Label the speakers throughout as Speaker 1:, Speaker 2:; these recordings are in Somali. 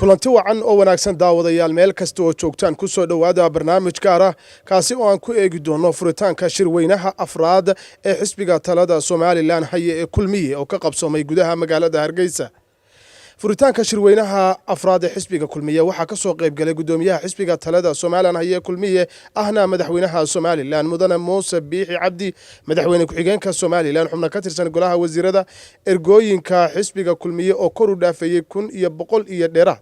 Speaker 1: kulanti wacan oo wanaagsan daawadayaal meel kasta oo joogtaan ku soo dhowaada barnaamij gaar ah kaasi oo aan ku eegi doono furitaanka shirweynaha afraad ee xisbiga talada Soomaaliland haye ee kulmiye oo ka qabsoomay gudaha magaalada Hargeysa. furitaanka shirweynaha afraad ee xisbiga kulmiye waxaa ka soo qayb galay gudoomiyaha xisbiga talada Soomaaliland haye kulmiye ahna madaxweynaha Soomaaliland mudane Muuse Biixi Cabdi madaxweyne ku-xigeenka Soomaaliland xubno ka tirsan golaha wasiirada ergooyinka xisbiga kulmiye oo kor u dhaafayay 1,100 iyo dheeraad.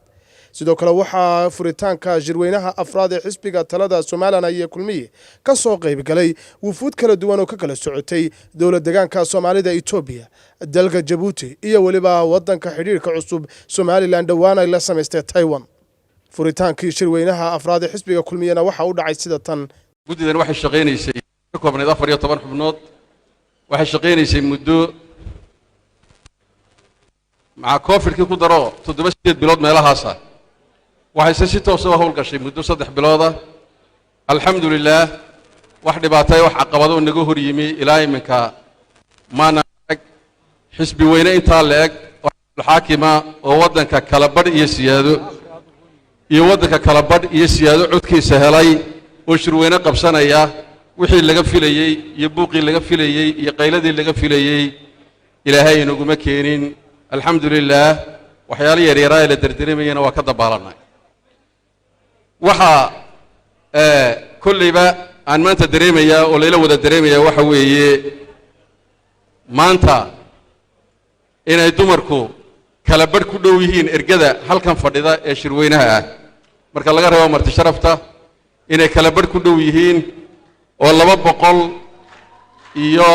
Speaker 1: sidoo kale waxaa furitaanka shirweynaha afraad ee xisbiga talada Soomaaliland haye kulmiye ka soo qayb galay wufuud kala duwan oo ka kala socotay dowlad deegaanka Soomaalida Itoobiya dalka Djibouti iyo waliba wadanka xiriirka cusub Somaliland dhawaan ay la sameystay Taiwan. furitaankii shirweynaha afraad ee xisbiga kulmiyana waxa uu dhacay sida tan.
Speaker 2: guddidan waxay shaqeynaysay ka koobnayd 14 xubnood waxay shaqeynaysay muddo maca koofirkii ku daro 7 bilood meelahaas ah waxay si toos ah hawl gashay muddo 3 bilood ah alxamdulillah wax dhibaatay wax caqabado naga hor yimi ilaa iminka maana xisbi weyne inta leeg xaakima oo wadanka kala badh iyo siyaado codkiisa helay oo shirweyne qabsanaya wixii laga filayay iyo buuqii laga filayay iyo qayladii laga filayay ilaahay inaguma keenin alxamdulillah waxyaalo yaryar ay la dardareemayna waa ka dabaalanay waxa kulliba aan maanta dareemaya oo leela wada dareemaya waxa weeye maanta inay dumarku kala badh ku dhow yihiin ergada halkan fadhida ee shirweynaha ah marka laga reebo marti sharafta inay kala badh ku dhow yihiin oo 200 iyo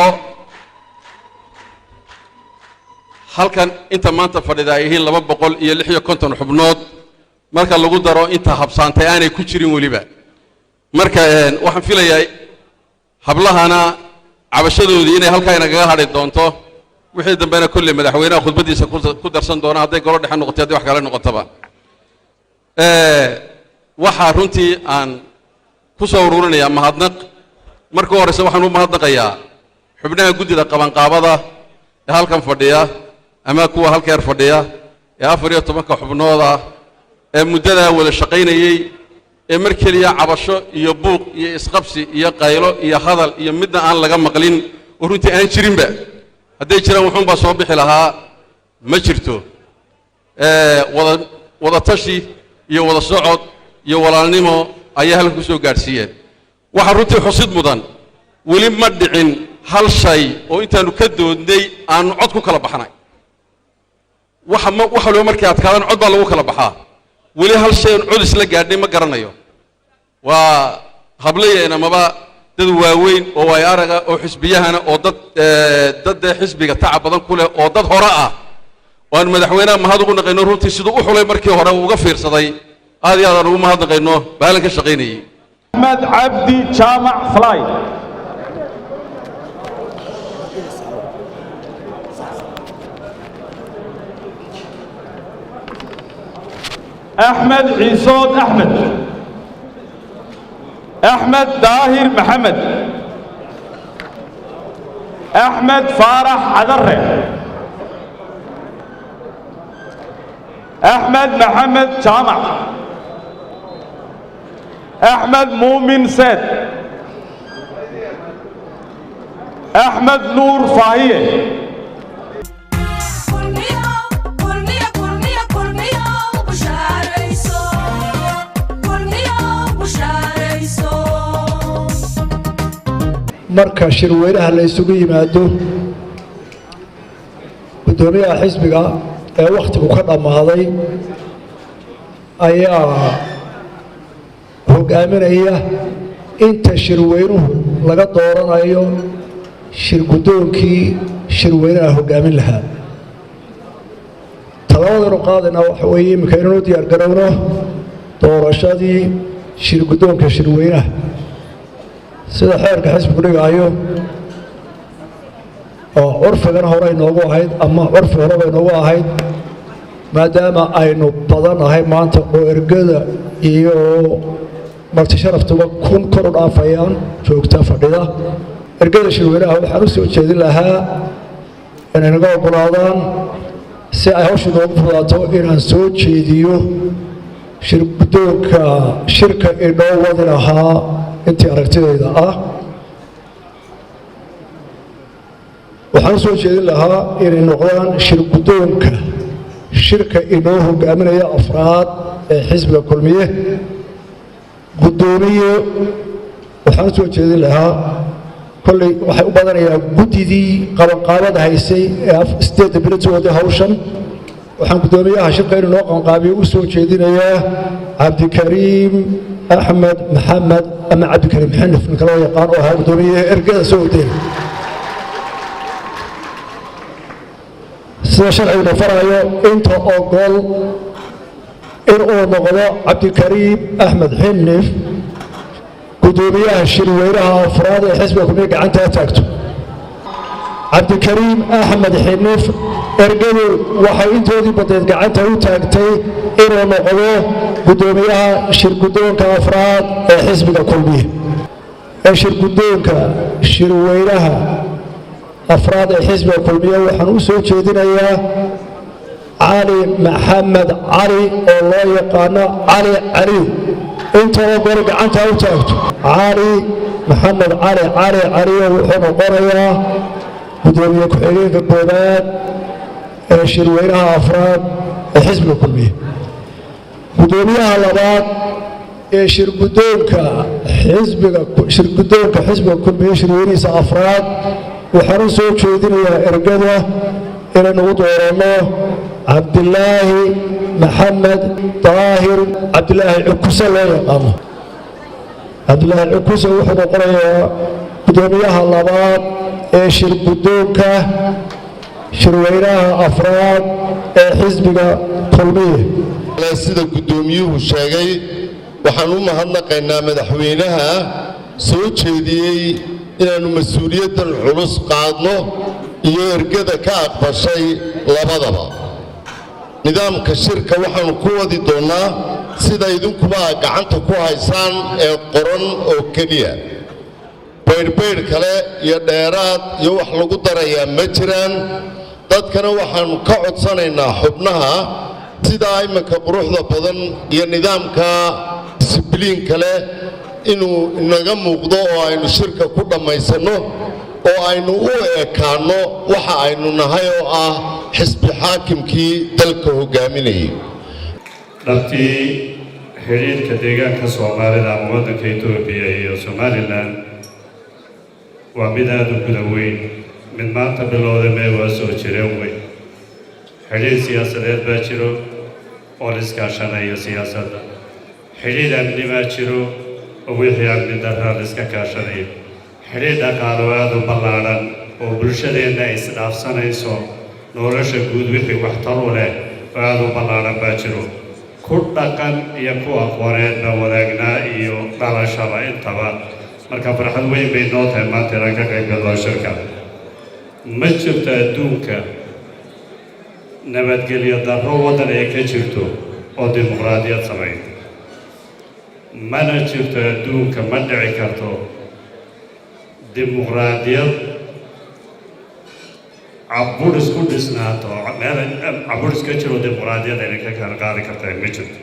Speaker 2: halkan inta maanta fadhida ay yihiin 256 xubnood marka lagu daro inta habsaantay aanay ku jirin waliba marka waxaan filayaa hablahana cabashadoodii inay halka inaga hadhay doonto wixii dambeena kulli madaxweynaha khudbadiisa ku darsan doona haday golo dhexe noqotay haday wax kale noqotaba waxa runtii aan ku soo ururinayaa mahadnaq marka horeysa waxaan u mahadnaqayaa xubnaha guddida qabanqaabada ee halkan fadhiya ama kuwa halkeer fadhiya ee 14 xubnood ah ee muddada wada shaqeynayay ee markaliya cabasho iyo buuq iyo isqabsi iyo qaylo iyo hadal iyo midna aan laga maqlin oo runtii aan jirinba haday jiraan wuxuu baa soo bixi lahaa ma jirto wada tashi iyo wada socod iyo walaalnimo ayaa halka ku soo gaarsiiyeen waxa runtii xusid mudan wali ma dhicin hal shay oo intaanu ka doodnay aan cod ku kala baxnay waxa loo markii adkaadan cod baa lagu kala baxaa wali hal shay oo cod isla gaadhay ma garanayo waa hableeyna maba dad waaweyn oo way araga oo xisbiyahana oo dad xisbiga tacab badan ku leh oo dad hore ah waan madaxweynaha mahad ugu naqayno runtii sidoo u xulay markii hore uga fiirsaday aad iyo aad ugu mahad naqayno baalan ka shaqeynayay
Speaker 3: Ahmed Abdi Jamac Fly أحمد عيسود أحمد داهر محمد أحمد فارح عذره أحمد محمد جامع أحمد مؤمن سيد أحمد نور فاهية
Speaker 4: marka shirweynaha la isugu yimaado gudoomiyaha xisbiga ee waqtigu ka dhamaaday ayaa hogaaminaya inta shirweynuhu laga dooranayo shirgudoonkii shirweynaha hogaamin lahaa talabaadanu qaadayna waxa weeye imika inuu diyaar garowno doorashadii shirgudoonka shirweynaha sida xeerka xisbigu dhigayo oo curfigan hore inoogu ahayd ama curfi hore inoogu ahayd maadaama aynu badanahay maanta oo ergada iyo marti sharaftuba kun kor u dhaafayaan joogta fadhida ergada shirweynaha waxaan u soo jeedin lahaa inay naga oggolaadaan si ay hawsha noogu fudaato inaan soo jeediyo shirguddoonka shirka inoo wadi lahaa intii aragtidayda ah waxaan soo jeedin lahaa inay noqdaan shirguddoonka shirka inoo hogaaminaya afraad ee xisbiga kulmiye guddoomiye waxaan soo jeedin lahaa kolley waxay u badanayaan guddidii qabanqaabada haysay ee 8 bilood soo waday hawshan waxaan guddoomiyaha shirka inuu noo qabanqaabiyo u soo jeedinayaa cabdikariim axmed maxamed ama cabdikariim xanif ninka loo yaqaan oo ahaa guddoomiyaha ergada soo waday sida sharcigu farayo inta ogol inuu noqdo cabdikariim axmed xanif guddoomiyaha shirweynaha afraad ee xisbiga kulmiye gacanta taagto cabdikariim axmed xanif ergadu waxay intoodii badeed gacanta u taagtay inuu noqdo guddoomiyaha shirguddoonka afraad ee xisbiga kulmiye ee shirguddoonka shirweynaha afraad ee xisbiga kulmiye waxaan u soo jeedinayaa cali maxamed cali oo loo yaqaano cali cali inta ogol gacanta u taagto cali maxamed cali wuxuu noqonayaa guddoomiye ku-xigeenka koobaad ee shirweynaha afraad ee xisbiga kulmiye guddoomiyaha labaad ee shirguddoonka xisbiga kulmiye shirweynihiisa afraad waxaan u soo jeedinayaa ergada inaynu u dooranno cabdilaahi maxamed daahir cabdilaahi cukuse loo yaqaano cabdilaahi cukuse wuxuu noqonayaa guddoomiyaha labaad ee shirguddoonka shirweynaha afraad ee xisbiga kulmiye
Speaker 5: sida guddoomiyuhu sheegay waxaan u mahadnaqaynaa madaxweynaha soo jeediyey inaannu mas-uuliyaddan culus qaadno iyo ergada ka aqbashay labadaba nidaamka shirka waxaannu ku wadi doonnaa sida idinkuba gacanta ku haysaan ee qoran oo keliya baydhbaydh kale iyo dheeraad iyo wax lagu darayaa ma jiraan dadkana waxaannu ka codsanaynaa xubnaha sidaa iminka quruxda badan iyo nidaamka disibliin kale inuu inaga muuqdo oo aynu shirka ku dhammaysanno oo aynu u ekaanno waxa aynu nahay oo ah xisbi xaakimkii dalka hogaaminayay
Speaker 6: dhabtii xidhiidhka deegaanka soomaalida ama waddanka etoobiya iyo somalilan waa mid aada u guda weyn mid maanta bilowda mee waa soo jireen weyn xidhiidh siyaasadeed baa jiro oo la iskaashanayo siyaasadda xidhiidh amni baa jiro oo wixii amni darraa la iska kaashanayo xidhiidh dhaqaalo aada u ballaadhan oo bulshadeenna ay isdhaafsanayso nolosha guud wixii waxtar u leh oo aada u ballaadhan baa jiro ku dhaqan iyo ku aqooneed baa wadaagnaa iyo dhalashaba intaba marka farxad weyn bay noo tahay maanta inaan ka qayb galno shirka ma jirto adduunka nabadgelyo darro waddan ay ka jirto oo dimuqraadiyad samayn mana jirto adduunka ma dhici karto dimuqraadiyad caburis ku dhisnaato meel caburis ka jiro dimuqraadiyad ayna ka kala qaadi kartaa ma jirto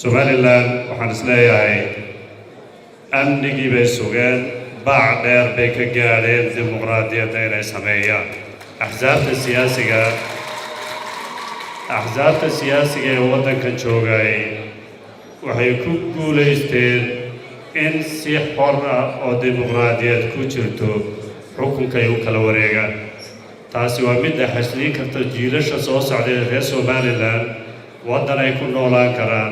Speaker 6: somalilan waxaan isleeyahay amnigii bay sugeen baac dheer bay ka gaadheen dimuqraadiyadda inay sameeyaan axsaabta siyaasiga ee waddankan joogay waxay ku guulaysteen in si xor ah oo dimuqraadiyad ku jirto xukunka ay u kala wareegaan taasi waa mid ay xasliin karta jiilasha soo socday reer somalilan waddan ay ku noolaan karaan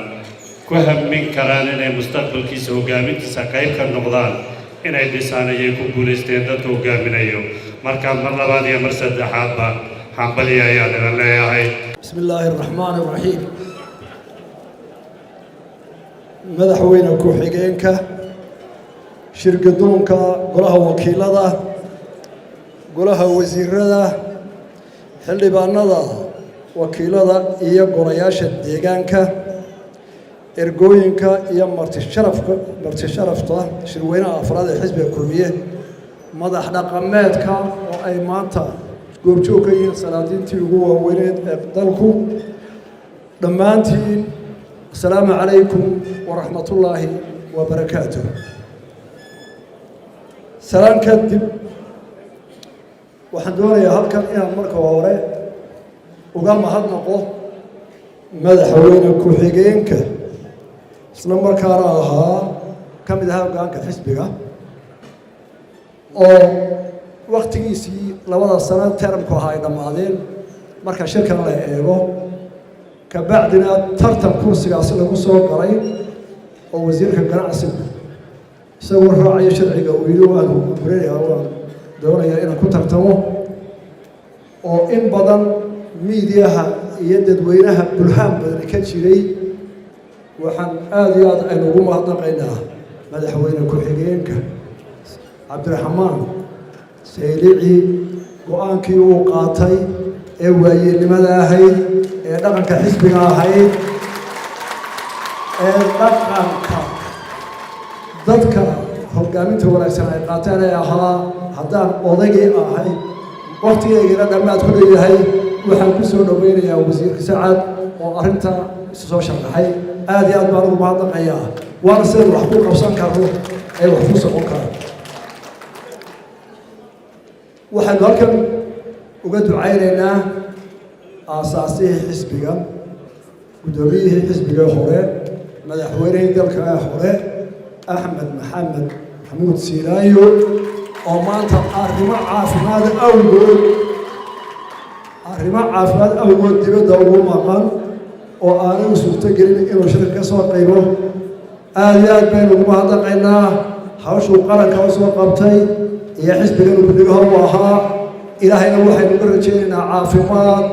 Speaker 6: ku hammin karaan inay mustaqbalkiisa hogaamintiisa qayb ka noqdaan inay dhisaan ayay ku guulaysteen dadka hogaaminayo marka mar labaad iyo mar saddexaadba xambali ayaan idin leeyahay
Speaker 4: بسم الله الرحمن الرحيم مدحوينه ku-xigeenka shirgadoonka golaha wakiilada golaha wasiirada xildhibaanada wakiilada iyo golayaasha deegaanka ergooyinka iyo marti sharafta shirweynaha afraad ee xisbiga kulmiye madax dhaqameedka oo ay maanta goobjoog ka yihiin salaadiintii ugu waaweyneed ee dalku dhammaantiin asalaamu calaykum waraxmatullaahi wabarakaatuh salaan kadib waxaan doonayaa halkan inaan marka hore uga mahadnaqo madaxweyne ku-xigeenka isla markaana ahaa ka mid ahaa hoggaanka xisbiga oo waktigiisii labada sano termku ahaa ay dhammaadeen marka shirkan la eego kabacdina tartan kursigaasi lagu soo galay oo wasiirka ganacsigu isagoo raacaya sharciga uu yidhi waan burinayaa waan doonayaa inaan ku tartamo oo in badan miidiyaha iyo dadweynaha bulhaan badan ka jiray waxaan aada iyo aad aynu ugu mahadnaqaynaa madaxweyne ku-xigeenka cabdiraxmaan saylici go-aankii uu qaatay ee waayeelnimada ahayd ee dhaqanka xisbiga ahayd ee dhaqanka dadka hoggaaminta wanaagsan ay qaateen ee ahaa haddaan odaygii ahay waktigeygana dhammaad ku leeyahay waxaan ku soo dhoweynayaa wasiirka sacad oo arrinta isu soo sharxay aada iyo aad baan ugu mahadnaqayaa waana sidaynu wax ku qabsan karno ee wax ku socon kara waxaynu halkan uga ducaynaynaa aasaasihii xisbiga guddoomiyihii xisbiga hore madaxweynihii dalka ee hore axmed maxamed maxamuud siilaayo oo maanta arrimo caafimaad awgood dibadda ugu maqan oo aanay u suurtogelin inuu shirka ka soo qaybo aada iyo aad baynu ugu mahadnaqaynaa hawshuu qaranka u soo qabtay iyo xisbiganu guddigaha u ahaa ilaahayna waxaynu uga rajaynaynaa caafimaad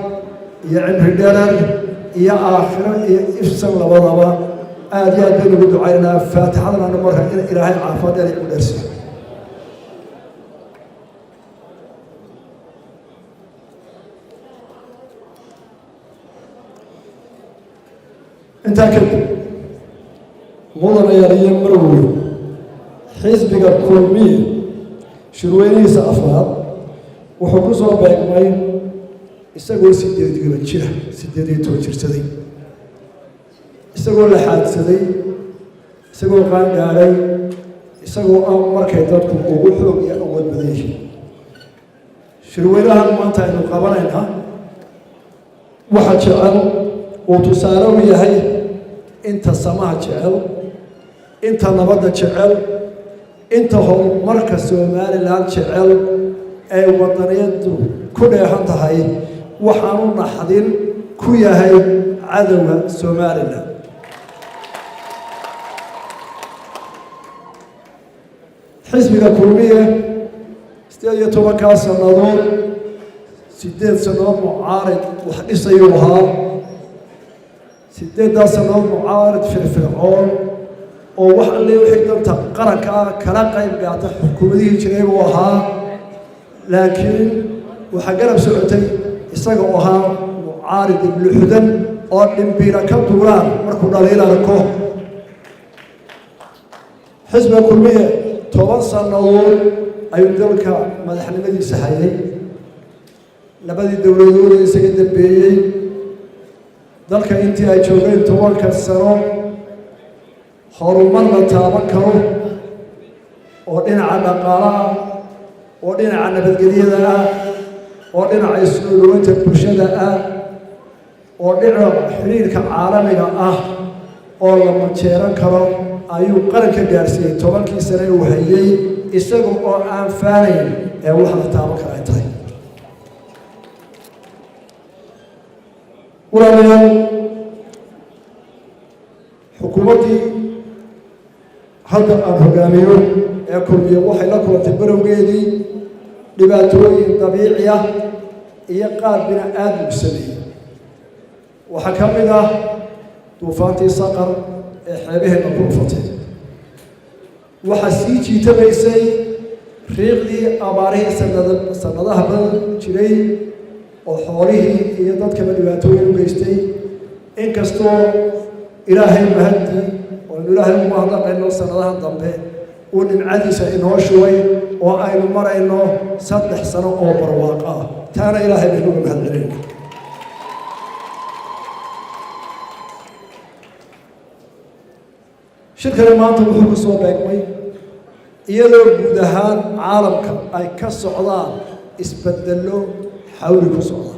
Speaker 4: iyo cimri dherer iyo aakhiro iyo ifsan labadaba aada iyo aad baynu ugu ducaynaynaa faatixadana marka in ilaahay caafimaad dheer u dheersiyo intaa kadib mudanayaal iyo marweyn xisbiga kulmiye shirweynihiisa afraad wuxuu ku soo beegmay isagoo 8 jira 8 jirsaday isagoo la xaadsaday isagoo qaangaaray isagoo aan markay dadku ugu xoog iyo awood badan yihiin shirweynahan maanta aynu qabanaynaa waxa jecel uu tusaale u yahay inta samaha jecel inta nabadda jecel inta horumarka somalilan jecel ay wadaniyadu ku dheehan tahay waxaanu naxdin ku yahay cadowga somalilan xisbiga kulmiye 18 sannadood 8 sannadood mucaarid wax dhisayuu ahaa 8 sannadood mucaarid firfircoon oo wax alle wixii danta qaranka ah kala qayb qaata xukuumadihii jiray buu ahaa laakiin waxaa garab socotay isaga oo ahaa mucaarid ibluxudan oo dhimbiira ka duulaan markuu dhaliil arko xisbiga kulmiye 10 sannadood ayuu dalka madaxnimadiisa hayay labadii dowladood ee isaga dambeeyey dalka intii ay joogeen 10 sano horumar la taaban karo oo dhinaca dhaqaalaha oo dhinaca nabadgelyada ah oo dhinaca isnooloweynta bulshada ah oo dhinaca xiriirka caalamiga ah oo la majeeran karo ayuu qaranka gaarsiiyey 10 sano uu hayay isaga oo aan faanayn ee wax la taaban kara ay tahay walaalayaal xukuumaddii hadda aan hogaamiyo ee kulmiye waxay la kulantay barowgeedii dhibaatooyin dabiici ah iyo qaar bini-aadmigu sameeyey waxaa ka mid ah duufaantii saqar ee xeebaheenna ku dhufatay waxaa sii jiitamaysay riiqdii abaarihii sanadaha badan jiray oo xoolihii iyo dadkaba dhibaatooyin u geystay inkastoo ilaahay mahadii oonu ilaahay ugu mahadnaqayno sanadaha dambe uu nimcadiisa inoo shubay oo aynu marayno 3 sano oo barwaaqo ah taana ilaahay baynu uga mahadcelinayna shirkani maanta wuxuu ku soo beegmay iyadoo guud ahaan caalamka ay ka socdaan isbeddello xawli ku socda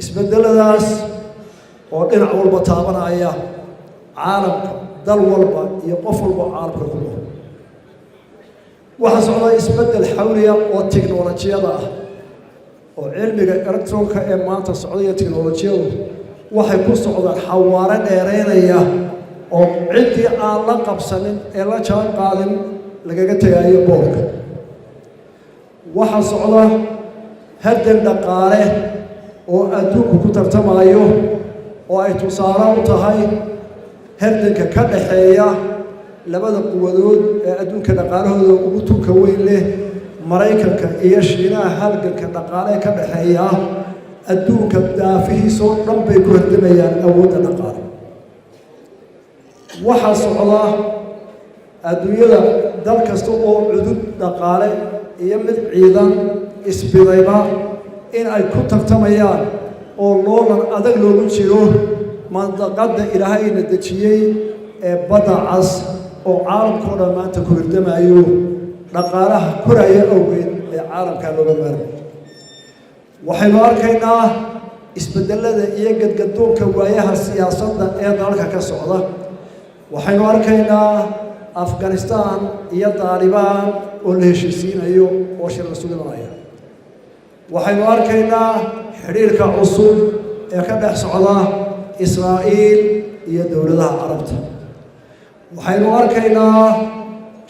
Speaker 4: isbeddeladaas oo dhinac walba taabanaya caalamka dal walba iyo qof walba caalamka ku nool waxaa socda isbeddel xawliya oo tiknolojiyada ah oo cilmiga electronka ee maanta socda iyo tiknolojiyadu waxay ku socdaan xawaare dheeraynaya oo ciddii aan la qabsanin ee la jaan qaadin lagaga tegayo boorka waxaa socda hardan dhaqaale oo adduunku ku tartamayo oo ay tusaale u tahay hardanka ka dhaxeeya labada quwadood ee adduunka dhaqaalahooda ugu tunka weyn leh maraykanka iyo shiinaha halganka dhaqaale ka dhaxeeya adduunka daafihiisoo dhan bay ku hardamayaan awoodda dhaqaale waxaa socda adduunyada dal kasta oo cudud dhaqaale iyo mid ciidan isbidayba in ay ku tartamayaan oo loolan adag loogu jiro mandaqadda ilaahayna dejiyey ee badda cas oo caalamkao dhan maanta ku hirdamayo dhaqaalaha koraya awgeed ee caalamkaa looga maarmay waxaynu arkaynaa isbeddelada iyo gadgadoonka waayaha siyaasadda ee dalalka ka socda waxaynu arkaynaa afghanistan iyo taalibaan oo la heshiisiinayo oo shir la sugimanaya waxaynu arkaynaa xidhiirka cusub ee ka dhex socda israa'iil iyo dowladaha carabta waxaynu arkaynaa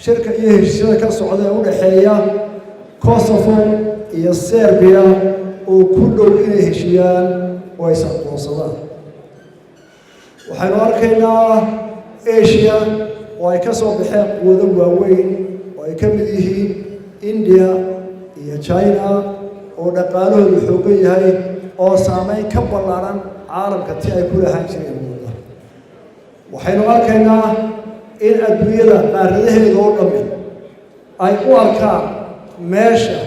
Speaker 4: shirka iyo heshiisyada ka socda ee u dhexeeya kosovo iyo serbiya oo ku dhow inay heshiyaan oo ay isaqoonsadaan waxaynu arkaynaa asia oo ay ka soo baxeen quwado waaweyn oo ay ka mid yihiin india iyo china oo dhaqaalahoodu xoogan yahay oo saameyn ka ballaaran caalamka ti ay ku lahaan jireen muuqda waxaynu arkaynaa in adduunyada qaaradaheeda oo dhammi ay u arkaan meesha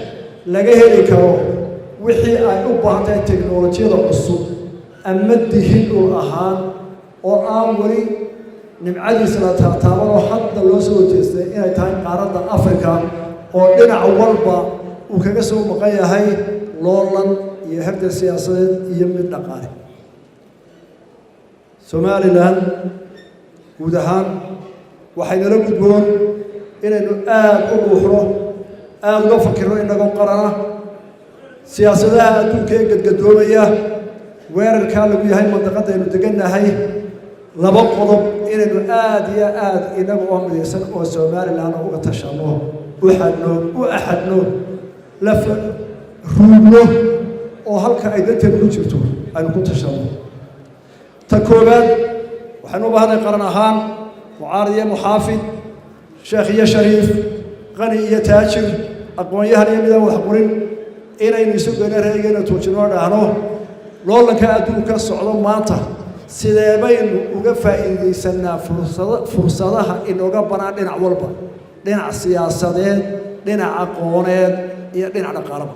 Speaker 4: laga heli karo wixii ay u baahan tahay teknolojiyada cusub ama dihin dhul ahaan oo aan weli nimcadiisa la taataabanoo hadda loo soo jeestay inay tahay qaaradda africa oo dhinac walba uu kaga soo maqan yahay loolan iyo hardan siyaasadeed iyo mid dhaqaale somalilan guud ahaan waxaynala gudboon inaynu aada u dhuuxno aada uga fakirno inagoo qarana siyaasadaha adduunka ee gadgadoomaya weerarkaa lagu yahay mandaqadda aynu degannahay laba qodob inaynu aada iyo aada inaga oo midaysan oo somalilan uga tashano u axadno la ruugno oo halka ay danteed ku jirto aynu ku tashano ta koowaad waxaynu u baahanay qaran ahaan mucaarad iyo muxaafid sheekh iyo shariif qani iyo taajir aqoon-yahan iyo midaan wax qorin inaynu isu geyno reegeena tuujinoo dhahno loolanka adduunka socdo maanta sidee baynu uga faa'iidaysanaa fursadaha inooga banaan dhinac walba dhinac siyaasadeed dhinac aqooneed iyo dhinac dhaqaalaba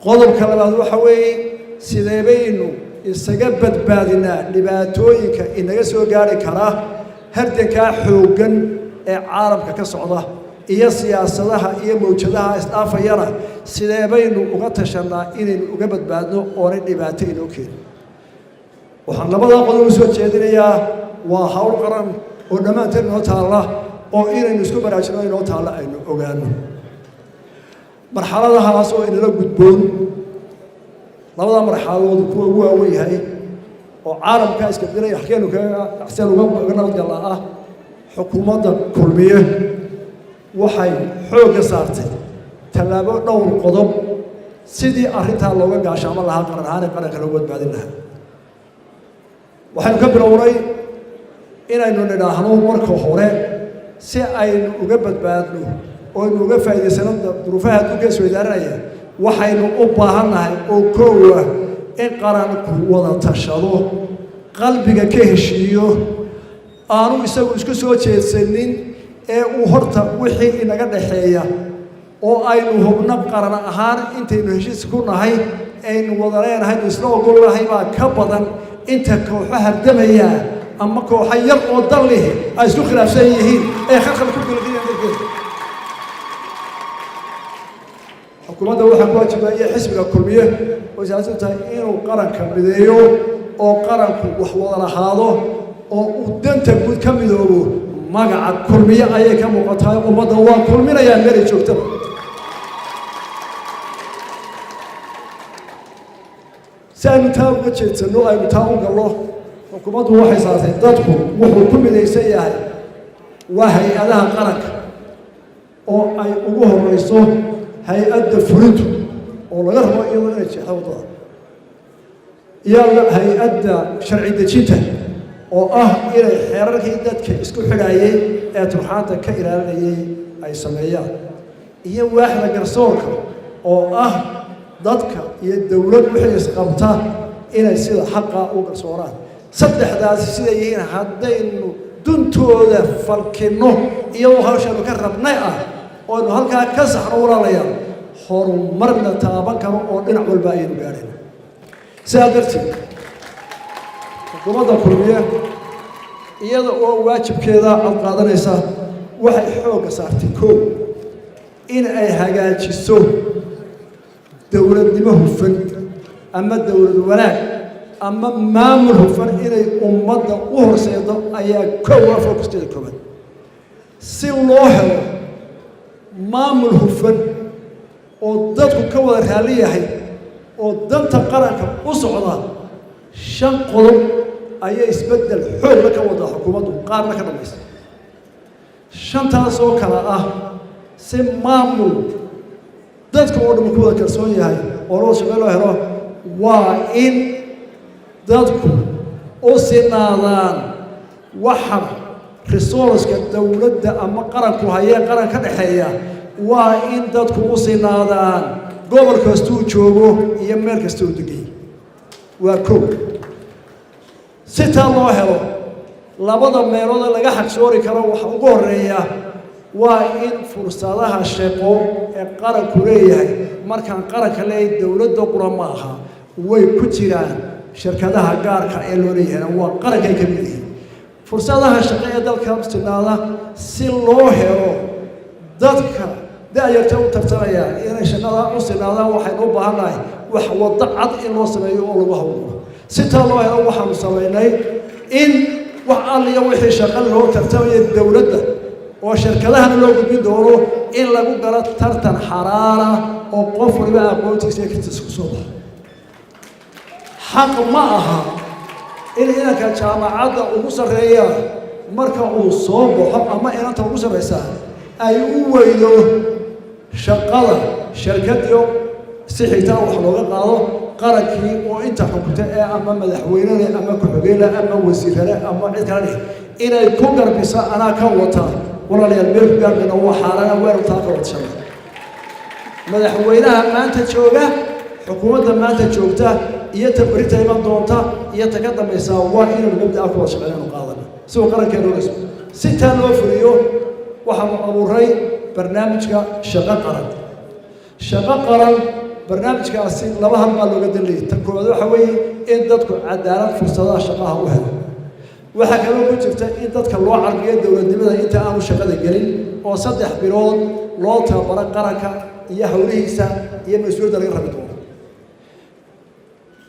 Speaker 4: qodobka labaad waxa weeye sidee baynu isaga badbaadinaa dhibaatooyinka inaga soo gaari karaa hardankaa xooggan ee caalamka ka socda iyo siyaasadaha iyo mawjadaha isdhaafayana sidee baynu uga tashanaa inaynu uga badbaadno oonay dhibaato inoo keenin waxaan labadaa qodob u soo jeedinayaa waa hawl qaran oo dhammaanteen inoo taalla oo inaynu isku baraajino inoo taalla aynu ogaano marxaladahaas oo inala gudboon labadaa marxaladood kuwa ugu waawen yahay oo caalamkaa iska dilay axkeenu axseen uga nabadgalla ah xukuumadda kulmiye waxay xoogga saartay tallaabo dhowr qodob sidii arrintaa looga gaashaamo lahaa qaran ahaan ee qaranka loogu badbaadin lahaa waxaynu ka bilownay inaynu nidhaahno marka hore si aynu uga badbaadno oo aynu uga faa'iidaysano duruufaha adduunka isweydaaranaya waxaynu u baahannahay oo koowa in qaranku wada tashado qalbiga ka heshiiyo aanu isagu isku soo jeedsanin ee uu horta wixii inaga dhaxeeya oo aynu hubno qaran ahaan intaynu heshiis ku nahay aynu wada leenahay isla ogol nahay baa ka badan inta kooxo hardamaya ama kooxo yar oo dal leh ay isku khilaafsan yihiin ee khalkhal ku galiyeen dadka xukuumadda waxaa ku waajibaya xisbiga kulmiye oo siyaasaddu tahay inuu qaranka mideeyo oo qaranku wax wada lahaado oo uu danta guud ka midoobo magaca kulmiye ayay ka muuqataa ummadda waa kulminayaan meel ay joogtaba si aynu taa uga jeedsano aynu taa u gallo xukuumaddu waxay saartay dadku wuxuu ku midaysan yahay waa hay-adaha qaranka oo ay ugu horeyso hay-adda fulintu oo laga rabo iyadoo inay jeexdo waddada iyo hay-adda sharci dejinta oo ah inay xeerarkii dadka isku xidhaayay ee turxaanta ka ilaalinayay ay sameeyaan iyo waaxda garsoorka oo ah dadka iyo dawlad wixii isqabta inay sida xaqa u garsooraan saddexdaasi siday yihiin haddaynu duntooda falkinno iyadoo hawshaanu ka rabnay ah oo aynu halkaa ka saxno walaalayaal horumarna taaban karo oo dhinac walba ayaynu gaadhayna sidaa darteed xukuumadda kulmiye iyada oo waajibkeeda cad qaadanaysa waxay xoogga saartay koow in ay hagaajiso dowladnimo hufan ama dowlad wanaag ama maamul hufan inay ummadda u horseedo ayaa koowa fokuskeeda kooban si loo helo maamul hufan oo dadku ka wada raalli yahay oo danta qaranka u socda 5 qodob ayay isbeddel xoogla ka wada xukuumaddu qaarna ka dhamaysa 5taas oo kala ah si maamul dadka oo dhan ku wada kalsoon yahay oo loo shaqeeyo helo waa in dadku u sinaadaan waxa resource-ka dawladda ama qaranku hayee qaran ka dhaxeeya waa in dadku u sinaadaan gobol kastuu joogo iyo meel kastuu degay waa koow si taa loo helo labada meelood laga xaqsoori karo waxa ugu horeeya waa in fursadaha shaqo ee qaranku leeyahay markaan qaranka leeyahay dawladda quran ma aha way ku jiraan shirkadaha gaarka ee loo leeyahay waa qarankay ka mid yihiin fursadaha shaqo ee dalka mustinaada si loo helo dadka da'yarta u tartamaya inay shaqada u sinaadaan waxaynu u baahannahay wax waddo cad in loo sameeyo oo lagu hawlo si taa loo helo waxaanu samaynay in wax alliya wixii shaqo loo tartamaya dawladda oo shirkadahana loo gudbin doono in lagu galo tartan xaraara oo qof waliba aqoontiisa iyo kartiisa ku soo baxo xaq ma aha in inanka jaamacadda ugu sarreeya marka uu soo baxo ama inanta ugu sarreysa ay u weydo shaqada shirkadiyo si xitaa wax looga qaado qarankii oo inta xukunta ee ama madaxweynele ama ku-xigeenle ama wasiirale ama cid kale leh inay ku garbisa anaa ka wata walaalayaal meel ku gaarmayna waa xaarana weeru taa ka wadsana madaxweynaha maanta jooga xukuumadda maanta joogta iyo tabarita iman doonta iyo ta ka dambaysa waa inaynu mabda'a ku wada shaqeynaynu qaadana si uu qarankeenu u dhismo si taa loo fuliyo waxaanu abuuray barnaamijka shaqo qaran shaqo qaran barnaamijkaasi laba hal baa looga danleeyay tan koowaad waxa weeye in dadku cadaalad fursadaha shaqaha u helo waxaa kaloo ku jirta in dadka loo carbiyo dowladnimada inta aanu shaqada gelin oo 3 bilood loo tababaro qaranka iyo hawlihiisa iyo mas-uuliyadda laga rabi doono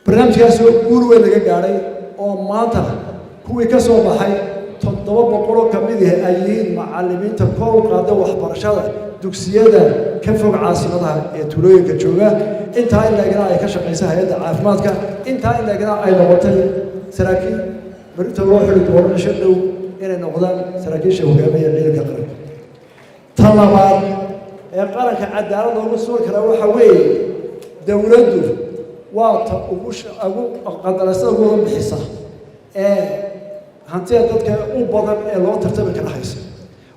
Speaker 4: barnaamijkaasi oo guul weyn laga gaadhay oo maanta kuwii ka soo baxay 700 ka mid ah ay yihiin macallimiinta kor u qaada waxbarashada dugsiyada ka fog caasimadaha ee tuulooyinka jooga intaa in laga ay ka shaqeysa hay'adda caafimaadka intaa in laga ay noqotay saraakiil بريتو روح لدور شدوا إلى نقدان سراكيش وجامية غير كقرن طلبات قرن كعدالة ونصور كلا وحوي دولته واط وش أبو قدر سووا بحصة هنتي ضدك وبضل الله ترتبك الحيس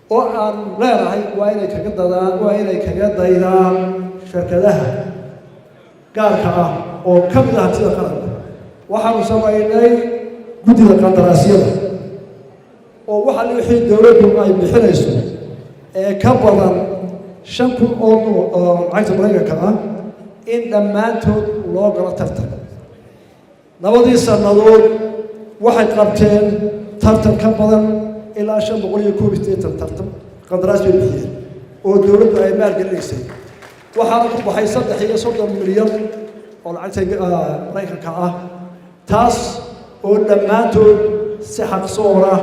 Speaker 4: وأن لا رأي وإنك كذا وإنك كذا إذا شركتها قاركها وكم ذا هنتي قرن وحنا سوينا guddida qandaraasyada oo waxa la wixii dawladdu ay bixinayso ee ka badan 5,000 oo lacagta maraykanka ah in dhammaantood loo galo tartan labadii sannadood waxay qabteen tartan ka badan ilaa 581 tartan qandaraas bay bixiyeen oo dowladdu ay maalgelinaysay waxaana ku baxay 330 milyan oo lacagta maraykanka ah taas oo dhammaantood si xaqsoon ah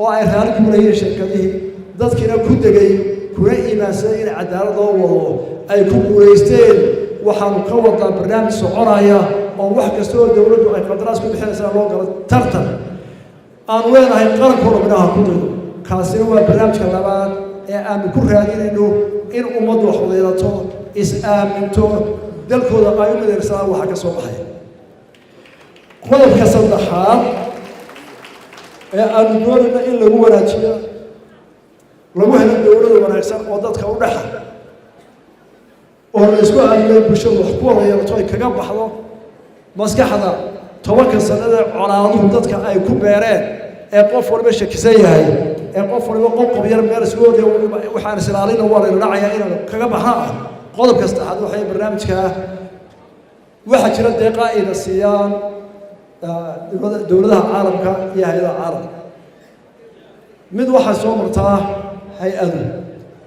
Speaker 4: oo ay raali ku leeyihiin shirkadihii dadkiina ku degay kuna iimaansaday in cadaalad loo wado ay ku guulaysteen waxaanu ka wadaa barnaamij soconaya oo wax kasta oo dowladdu ay qandaraas ku bixinaysaa loo galo tartan aan leenahay qarankooda midhaha ku dhigo kaasina waa barnaamijka labaad ee aanu ku raadinayno in ummaddu wax wadaelato is-aaminto dalkooda ay u mideyrsadaan waxa ka soo baxaya qodobka saddexaad ee aanu doonayno in lagu wanaajiyo lagu helo dowladda wanaagsan oo dadka u dhexa oo la isku aaminay bulshadu wax ku wada yeelato ay kaga baxdo maskaxda 10 sanada colaaduhu dadka ay ku beereen ee qof walba shakisan yahay ee qof walba qof yar meel isgood waxaan islaalina waa la dhacayaa inaan kaga baxnaa qodob kasta had waxay barnaamijka waxa jira deeqa ay siiyaan dowladaha caalamka iyo hay'adaha caalamka mid waxa soo martaa hay'adu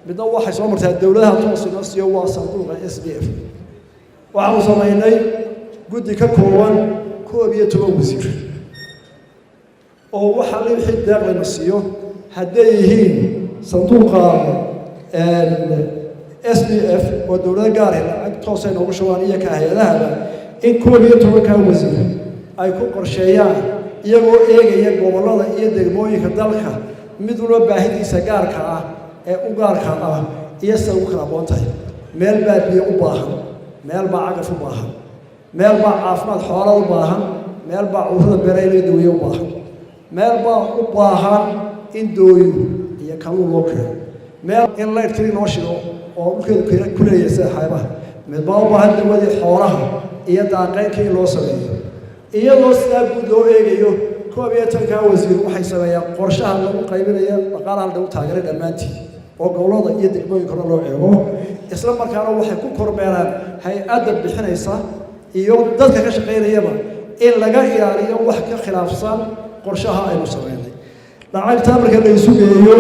Speaker 4: midna waxa soo martaa dowladaha toosina siiyo waa sanduuqa SDF waxaan sameynay guddi ka kooban 12 wasiir oo waxa la wixii deeq la siiyo hadday yihiin sanduuqa SDF oo dowladda gaar ah lacag toos ah ugu shubaan iyo ka hay'adaha in 12 wasiir ay ku qorsheeyaan iyagoo eegaya gobollada iyo degmooyinka dalka mid walba baahidiisa gaarka ah ee u gaarka ah iyo sida ugu kala boontahay meel baa biyo u baahan meel baa cagaf u baahan meel baa caafimaad xoolaha u baahan meel baa cudurrada beeralayda weeye u baahan meel baa u baahan in dooyo iyo kalluun loo keeno meel in la irtiri loo shido oo dhulkeeda ku leeyahay sida xaybaha mid baa u baahan dawadii xoolaha iyo daaqeynka in loo sameeyo iyadoo sidaa guud loo eegayo 12 wasiir waxay sameeyaan qorshaha lagu qaybinayo dhaqaalaha lagu taageeray dhammaantii oo gobolada iyo degmooyinka loo eego isla markaana waxay ku kormeeraan hay'adda bixinaysa iyo dadka ka shaqeynayaba in laga ilaaliyo wax ka khilaafsan qorshaha aynu sameynay lacagta marka la isu geeyo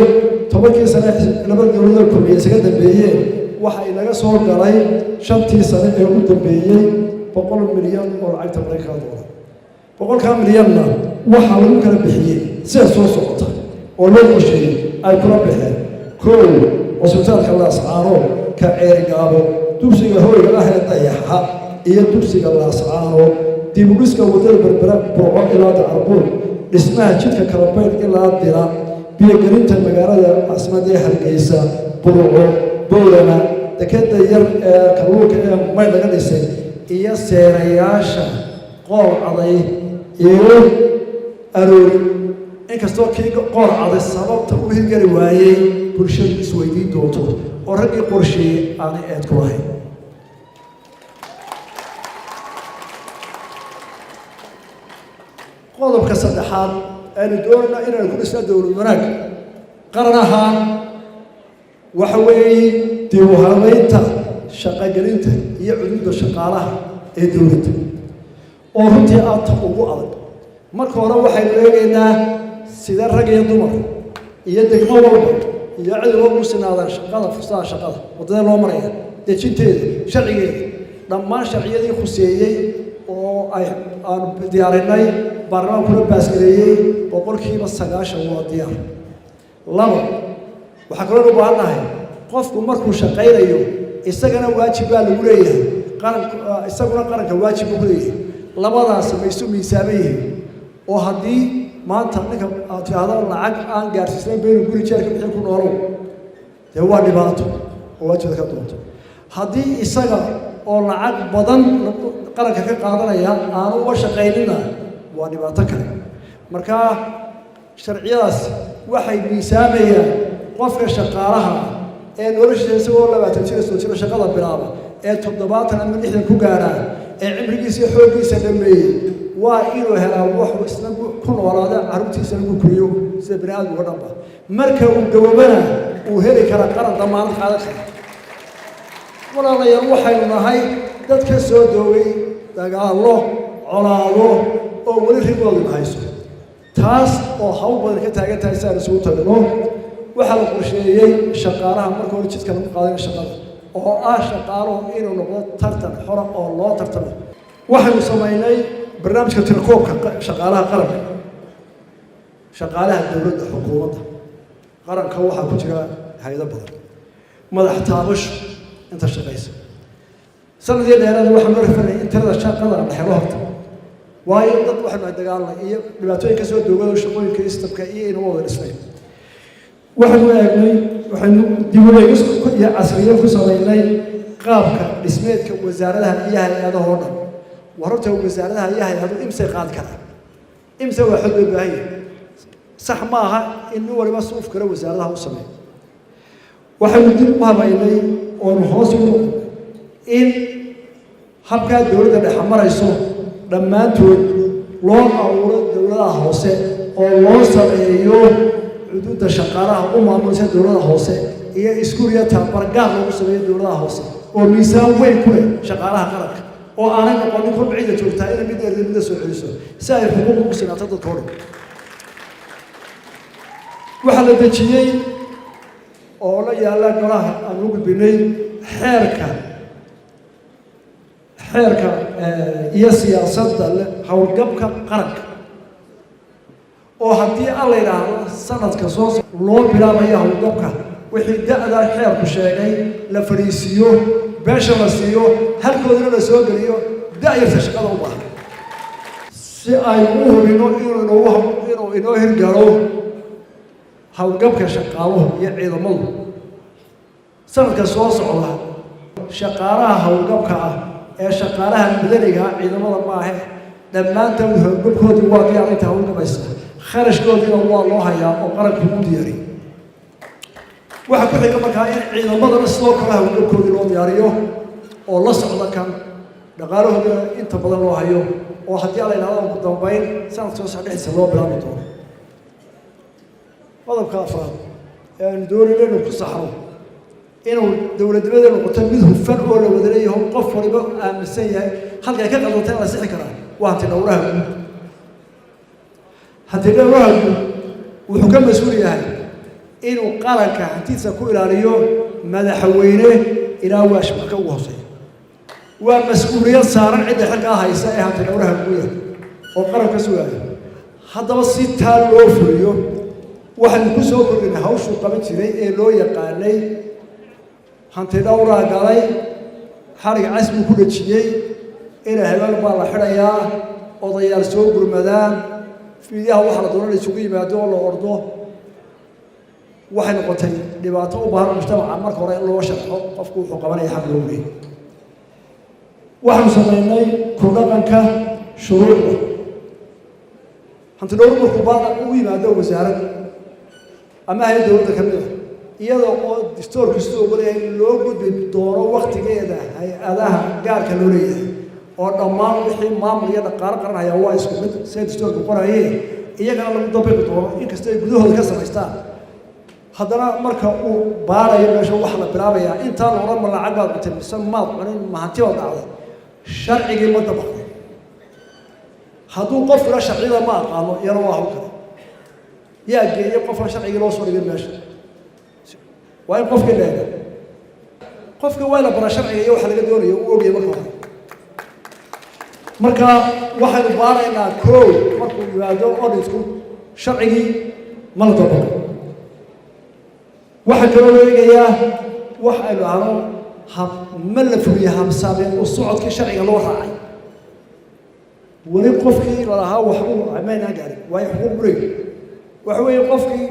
Speaker 4: 10 sano labada dowladda kulmiye isaga dambeeyeen waxa inaga soo galay 5 sano ee ugu dambeeyay 100 milyan oo lacagta Mareykanka boqolka milyanna waxa lagu kala bixiyay sida soo socota oo loo qorsheeyay ay kula bixeen koow hospitaalka Laascaano ka Ceerigaabo dugsiga hooyga ah ee Dayaxa iyo dugsiga Laascaano dib u dhiska wadada Berbera Burco ilaa Darbuur dhismaha jidka Kalabeyn ilaa Dira biyo gelinta magaalada caasimadda Hargeysa Burco Boorama dekeda yar ee kalluunka ee may laga dhisay iyo seerayaasha qool caday iyo aroor inkastoo kii qool caday sababta uu hirgeli waayay bulshadu isweydiin doonto oo raggii qorsheeyay aanay eed ku lahayn qodobka saddexaad aynu doonayna inaynu ku dhisno dowlad wanaag qaran ahaan waxa weeye dib u habeynta shaqagelinta iyo cududa shaqaalaha ee dowladda oo runtii aad ugu adag marka hore waxaynu eegaynaa sida rag iyo dumar iyo degmo walba iyo cid walba u sinaadaan shaqada fursadaha shaqada waddada loo maraya dejinteeda sharcigeeda dhammaan sharciyadii khuseeyey oo aan diyaarinay baarlamaankuna baasgareeyey 90% waa diyaar labo waxaa kaloo u baahannahay qofku markuu shaqaynayo isagana waajib baa lagu leeyahay isaguna qaranka waajib buu leeyahay labadaas ma isu miisaaman yihiin oo haddii maanta ninka aad tiraahdo lacag aan gaarsiisnayn baynu guri jeerka bixin ku noolow dee waa dhibaato oo waajibka ka doonto haddii isaga oo lacag badan qaranka ka qaadanaya aanu uga shaqaynina waa dhibaato kale marka sharciyadaas waxay miisaamayaan qofka shaqaalaha ee noloshiisa isagoo 20 jir shaqada bilaaba ee 70 ama 60 ku gaaraan ee cimrigiisa xooggiisa dhameeyay waa inuu helaa wax isna ku noolaada carruurtiisa lagu kuriyo sida bini'aadamku dhanba marka uu gaboobana uu heli kara qaran dhammaan qaadan kara walaalayaal waxaynu nahay dad ka soo doogay dagaallo colaado oo weli riboodu hayso taas oo hawl badan ka taagan tahay saan isugu tagno waxaa la qorsheeyey shaqaalaha marka hore jidka lagu qaadanayo shaqada oo shaqaaluhu inuu noqdo tartan xora oo loo tartamo waxaynu samaynay barnaamijka tirakoobka shaqaalaha qaranka shaqaalaha dowladda xukuumadda qaranka waxaa ku jira hay'ado badan madax taabasho inta shaqaysa sanadii dheeraad waxaan loo rifanay tirada shaqada dhexdo horta waayo dad waxaan dagaalnay iyo dhibaatooyin ka soo doogay shaqooyinka istabka iyo inuu wada dhisnay waxaan eegnay waxaan dib u eegis iyo casriyo ku sameynay qaabka dhismeedka wasaaradaha iyo hay'adaha oo dhan wararta wasaaradaha iyo hay'adaha imse qaad kara imse waa xad u baahan sax ma aha in waliba suuf kale wasaaradaha u sameeyo waxaan dib u habaynay oo hoos u in habka dawladda dhexe marayso dhammaantood loo abuuro dawladaha hoose oo loo sameeyo xuduudda shaqaalaha u maamulisa dawladaha hoose iyo iskuuriya tabargaar loogu sameeyo dawladaha hoose oo miisaan weyn ku leh shaqaalaha qaranka oo aanay noqonin kor ciida joogtaa inay mid dheer soo celiso si ay xuquuq u sinaato dadka oo dhan waxaa la dejiyey oo la yaala golaha aan ugu gudbinay xeerka iyo siyaasadda howlgabka qaranka oo haddii aan la yidhaahdo sanadka soo loo bilaabayo howlgabka wixii da'da xeerku sheegay la fadhiisiiyo beesha la siiyo halkoodana la soo geliyo da'yarta shaqada u baahan si ay u hubino inuu inoo hirgalo howlgabka shaqaaluhu iyo ciidamadu sanadka soo socda shaqaalaha howlgabka ah ee shaqaalaha madaniga ciidamada maahe dhammaantood howlgabkoodii waa diyaarinta howlgabaysa kharashkoodiina waa loo hayaa oo qaranku u diyaariyey waxaa ku xiga markaa in ciidamadana sidoo kale howlgabkoodii loo diyaariyo oo la socda kan dhaqaalahoodana inta badan loo hayo oo haddii ala yidhahdo ugu dambayn sanadka soo socda dhexdiisa loo bilaabi doono qodobka afraad ee aanu doonayno inuu ku saxno inuu dowladnimada noqoto mid hufan oo la wada leeyahay qof waliba aaminsan yahay halka ay ka qaldantay la sixi karaa waa hanti dhowraha guud hanti dhowraha guud wuxuu ka mas-uul yahay inuu qaranka hantiisa ku ilaaliyo madaxweyne ilaa waashmarka ugu hooseeya waa mas-uuliyad saaran cidda xilkaa haysa ee hanti dhowraha guuda oo qaranka sugaya haddaba si taa loo fuliyo waxaanu ku soo kordhinay hawshuu qaban jiray ee loo yaqaanay hanti dhowraa galay xarig casbi ku dhajiyey ina habeen baa la xidhayaa odayaal soo gurmadaan fiidiyaha waxa la doonana isugu yimaado oo la ordo waxay noqotay dhibaato u baahan mujtamaca marka hore in loo sharxo qofku wuxuu qabanaya xaq loo leeyahay waxaanu samaynay ku dhaqanka shuruucda hanti dhowr markuu baada ugu yimaado wasaaradda ama hay dowladda ka mid ah iyadoo oo dastuurkiisu ogolyahay in loo gudbi doono waqtigeeda hay-adaha gaarka loo leeyahay oo dhammaan wixii maamul iyo dhaqaale qaranaya waa isku mid say dastuurka qorayeen iyagana lagu dabiqi doono inkasta ay gudahooda ka samaystaan haddana marka uu baarayo meesha waxa la bilaabayaa intaan la odhan ma lacag baad cunteen mise maad cunin ma hanti baad dhacday sharcigii ma dabaqday hadduu qofkuna sharciyada ma aqaano iyana waa hawl kale yaa geeyey qofka sharcigii loo soo dhigay meesha waa in qofkii leega qofka waa la bara sharciga iyo waxa laga doonayo uu ogyahay marka hore marka waxaynu baaraynaa koow markuu yimaado auditku sharcigii ma la dabaqo waxaa kaloo loo eegayaa wax aynu ahno ma la fuliya habsaabeen oo socodkii sharciga loo raacay weli qofkii lalahaa waxbuu maynaan gaarin waayo xuquuq bureeg waxa weeye qofkii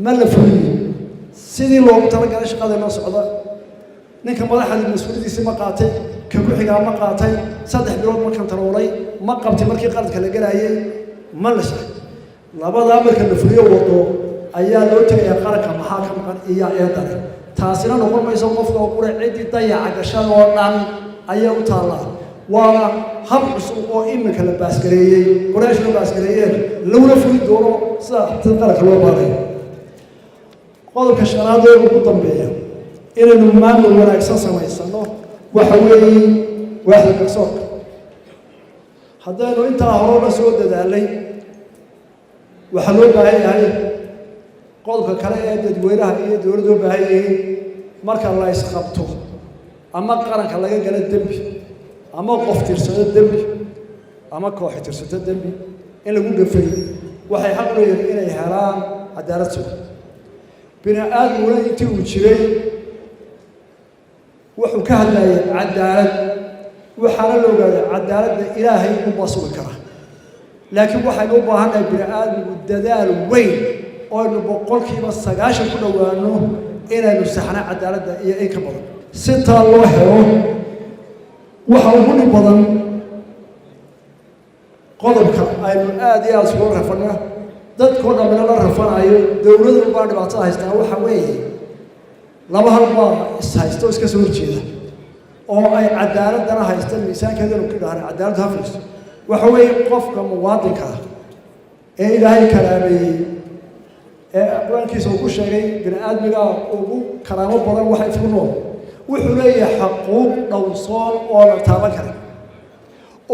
Speaker 4: ma la fuliyo sidii loogu talagalay shaqada noo socda ninka madaxda mas'uuliyadiisa ma qaatay ka ku xigaa ma qaatay 3 bilood ma kantaroolay ma qabtay markii qaladka la galayay ma la sax labada marka la fuliyo wado ayaa loo tagay qaranka maxaa ka maqan iyo eedare taasina noqon mayso qofka oo qura cidii dayaca gashan oo dhan ayaa u taala waana hab cusub oo iminka la baasgareeyay qoraashka baasgareeyeen lawla fuli doono sida qaranka loo baaray qodobka shanaad ee ugu dambeeya inaynu maamul wanaagsan samaysano waxa weeye waaxda garsoorka haddaynu intaa horena soo dadaalay waxaa loo baahan yahay qodobka kale ee dadweynaha iyo dowladda u baahan yihiin marka la isqabto ama qaranka laga gala dembi ama qof tirsado dembi ama koox tirsato dembi in lagu gafay waxay xaq u leeyihiin inay helaan cadaalad sugan bini aadamuna intii uu jiray wuxuu ka hadlayay cadaalad waxaana la ogaaday cadaaladda ilaahay unbaa sugi kara laakiin waxaynu u baahannahay bini aadamku dadaal weyn oo aynu 90% ku dhowaano inaynu saxna cadaaladda iyo in ka badan si taa loo helo waxa ugu dhib badan qodobka aynu aad iyo aad isugu rafana dadkoo dhamina la rafanayo dowladdu baa dhibaato haystaa waxa weeye laba hal baa is haysto iska soo horjeeda oo ay cadaaladana haysta miisaankeedana ku dhaaraan cadaalad hafiis waxa weeye qofka muwaadinka ee ilaahay karaameeyey ee aqoonkiisa uu ku sheegay bini aadmiga ugu karaamo badan waxa isku nool wuxuu leeyahay xuquuq dhowrsoon oo la taaban karo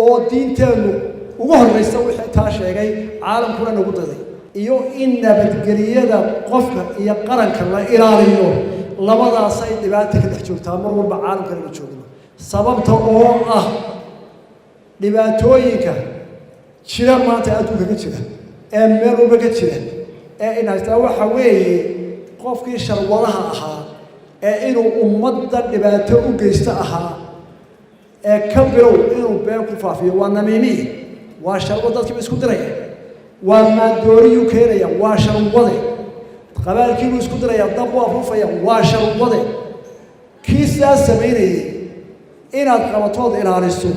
Speaker 4: oo diinteenu ugu horeysa wixii taa sheegay caalamkuna nagu daday iyo in nabadgeliyada qofka iyo qaranka la ilaaliyo labadaas ay dhibaato ka dhex joogtaa mar walba caalamka la joogno sababta oo ah dhibaatooyinka jira maanta adduunka ka jira ee meel walba ka jira ee in haysta waxa weeye qofkii sharwadaha ahaa ee inuu ummadda dhibaato u geysto ahaa ee ka bilow inuu been ku faafiyo waa namiimi waa sharwad dadkii isku diraya waa maadooriyu keenaya waa sharwade qabaalkii isku diraya dab waa fufaya waa sharwade kiisa sameeyay inaad qabatood ilaaliso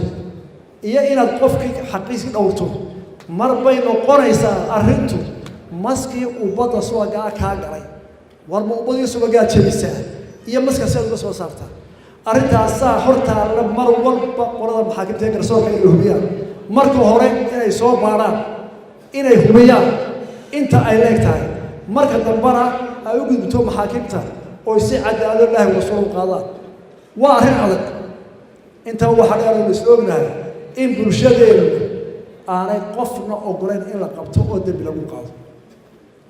Speaker 4: iyo inaad qofkii xaqiiqi dhowrto mar bay noqonaysaa arrintu maskii ubada suuqa ka galay war ma ubadii suuqa jabisa iyo maska sida uga soo saarta arrintaas horta la mar walba qolada maxaakiimta garsoorka ay hubiyaan marka hore inay soo baaraan inay hubiyaan inta ay leegtahay marka dambana ay u gudubto maxaakiimta oo si cadaalad leh uga soo qaadaan waa arrin adag inta waxa dheer isla ognahay in bulshadeenu aanay qofna ogoleen in la qabto oo dambi lagu qaado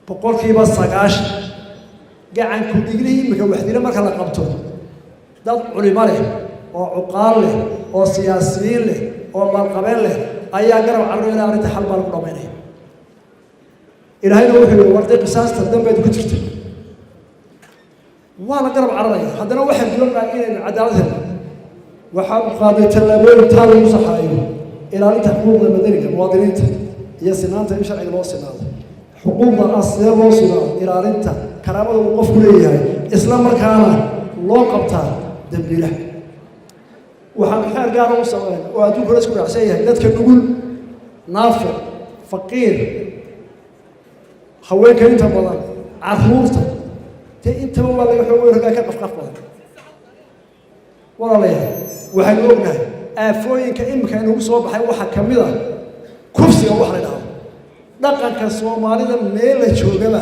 Speaker 4: 90% gacan ku dhignay imika waxdina marka la qabto dad culimo leh oo cuqaal leh oo siyaasiyiin leh oo maalqabeen leh ayaa garab carruurna arrinta xal baa lagu dhameynaya ilaahayna wuxuu yiri warday qisaasta dambeed ku jirta waa la garab cararaya haddana waxaan doonaa inay cadaalad helo waxaan qaaday tallaabooyin taal lagu saxaayo ilaalinta xuquuqda madaniga muwaadiniinta iyo sinaanta in sharciga loo sinaado xuquuqda asliga loo sinaado ilaalinta karaamada uu qofku leeyahay isla markaana loo qabtaa dambiilaha waxaan xeer gaar u sameeyay oo adduunka isku raacsan yahay dadka nugul naafo faqiir haweenka inta badan carruurta inta waa laga xoog weyn ka qafqaf badan walaalayaal waxaan ognahay aafooyinka imika inuu soo baxay waxa kamid ah kursiga wax la dhaho dhaqanka Soomaalida meel la joogaba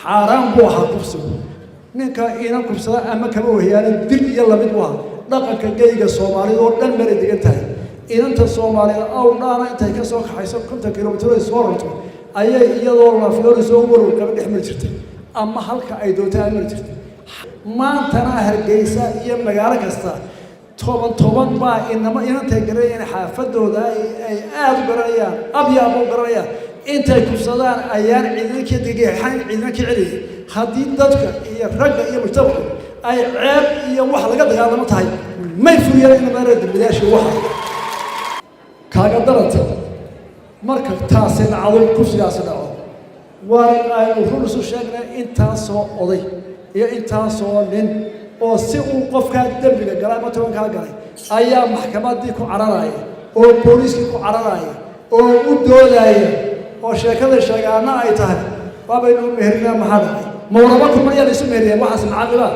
Speaker 4: xaraan buu ahaa kursiga ninka inaan kursada ama kama wahiyaan dil iyo lamid waa dhaqanka geyga Soomaalida oo dhan meel degan tahay inanta Soomaalida oo dhaana intay ka soo kaxayso 50 kilomitir soo rarto ayay iyadoo la fiiro soo wareeg kaba dhex mari jirtay ama halka ay doontaa mari jirtay maantana Hargeysa iyo magaalo kasta toban baa inanta gareeyeen xaafadooda ay aad u garanayaan abyaabo u garanayaan intay kubsadaan ayaan ciidanka deegaanka ciidanka celiyay haddii dadka iyo ragga iyo mujtamaca ay ceeb iyo wax laga dagaalamo tahay may furiyeen in maray dibadaashu waxa kaaga daranta marka taasi dhacdo kursigaas dhaco waa ay ruusu sheegnay intaasoo oday iyo intaasoo nin oo si uu qofka dambiga galay ama tobanka galay ayaa maxkamadii ku cararaya oo booliiska ku cararaya oo u doodaya oo sheekada sheegaana ay tahay waabaynu meherina maxaa ma waraba ku mariyay isu meheriyay waxaas macallima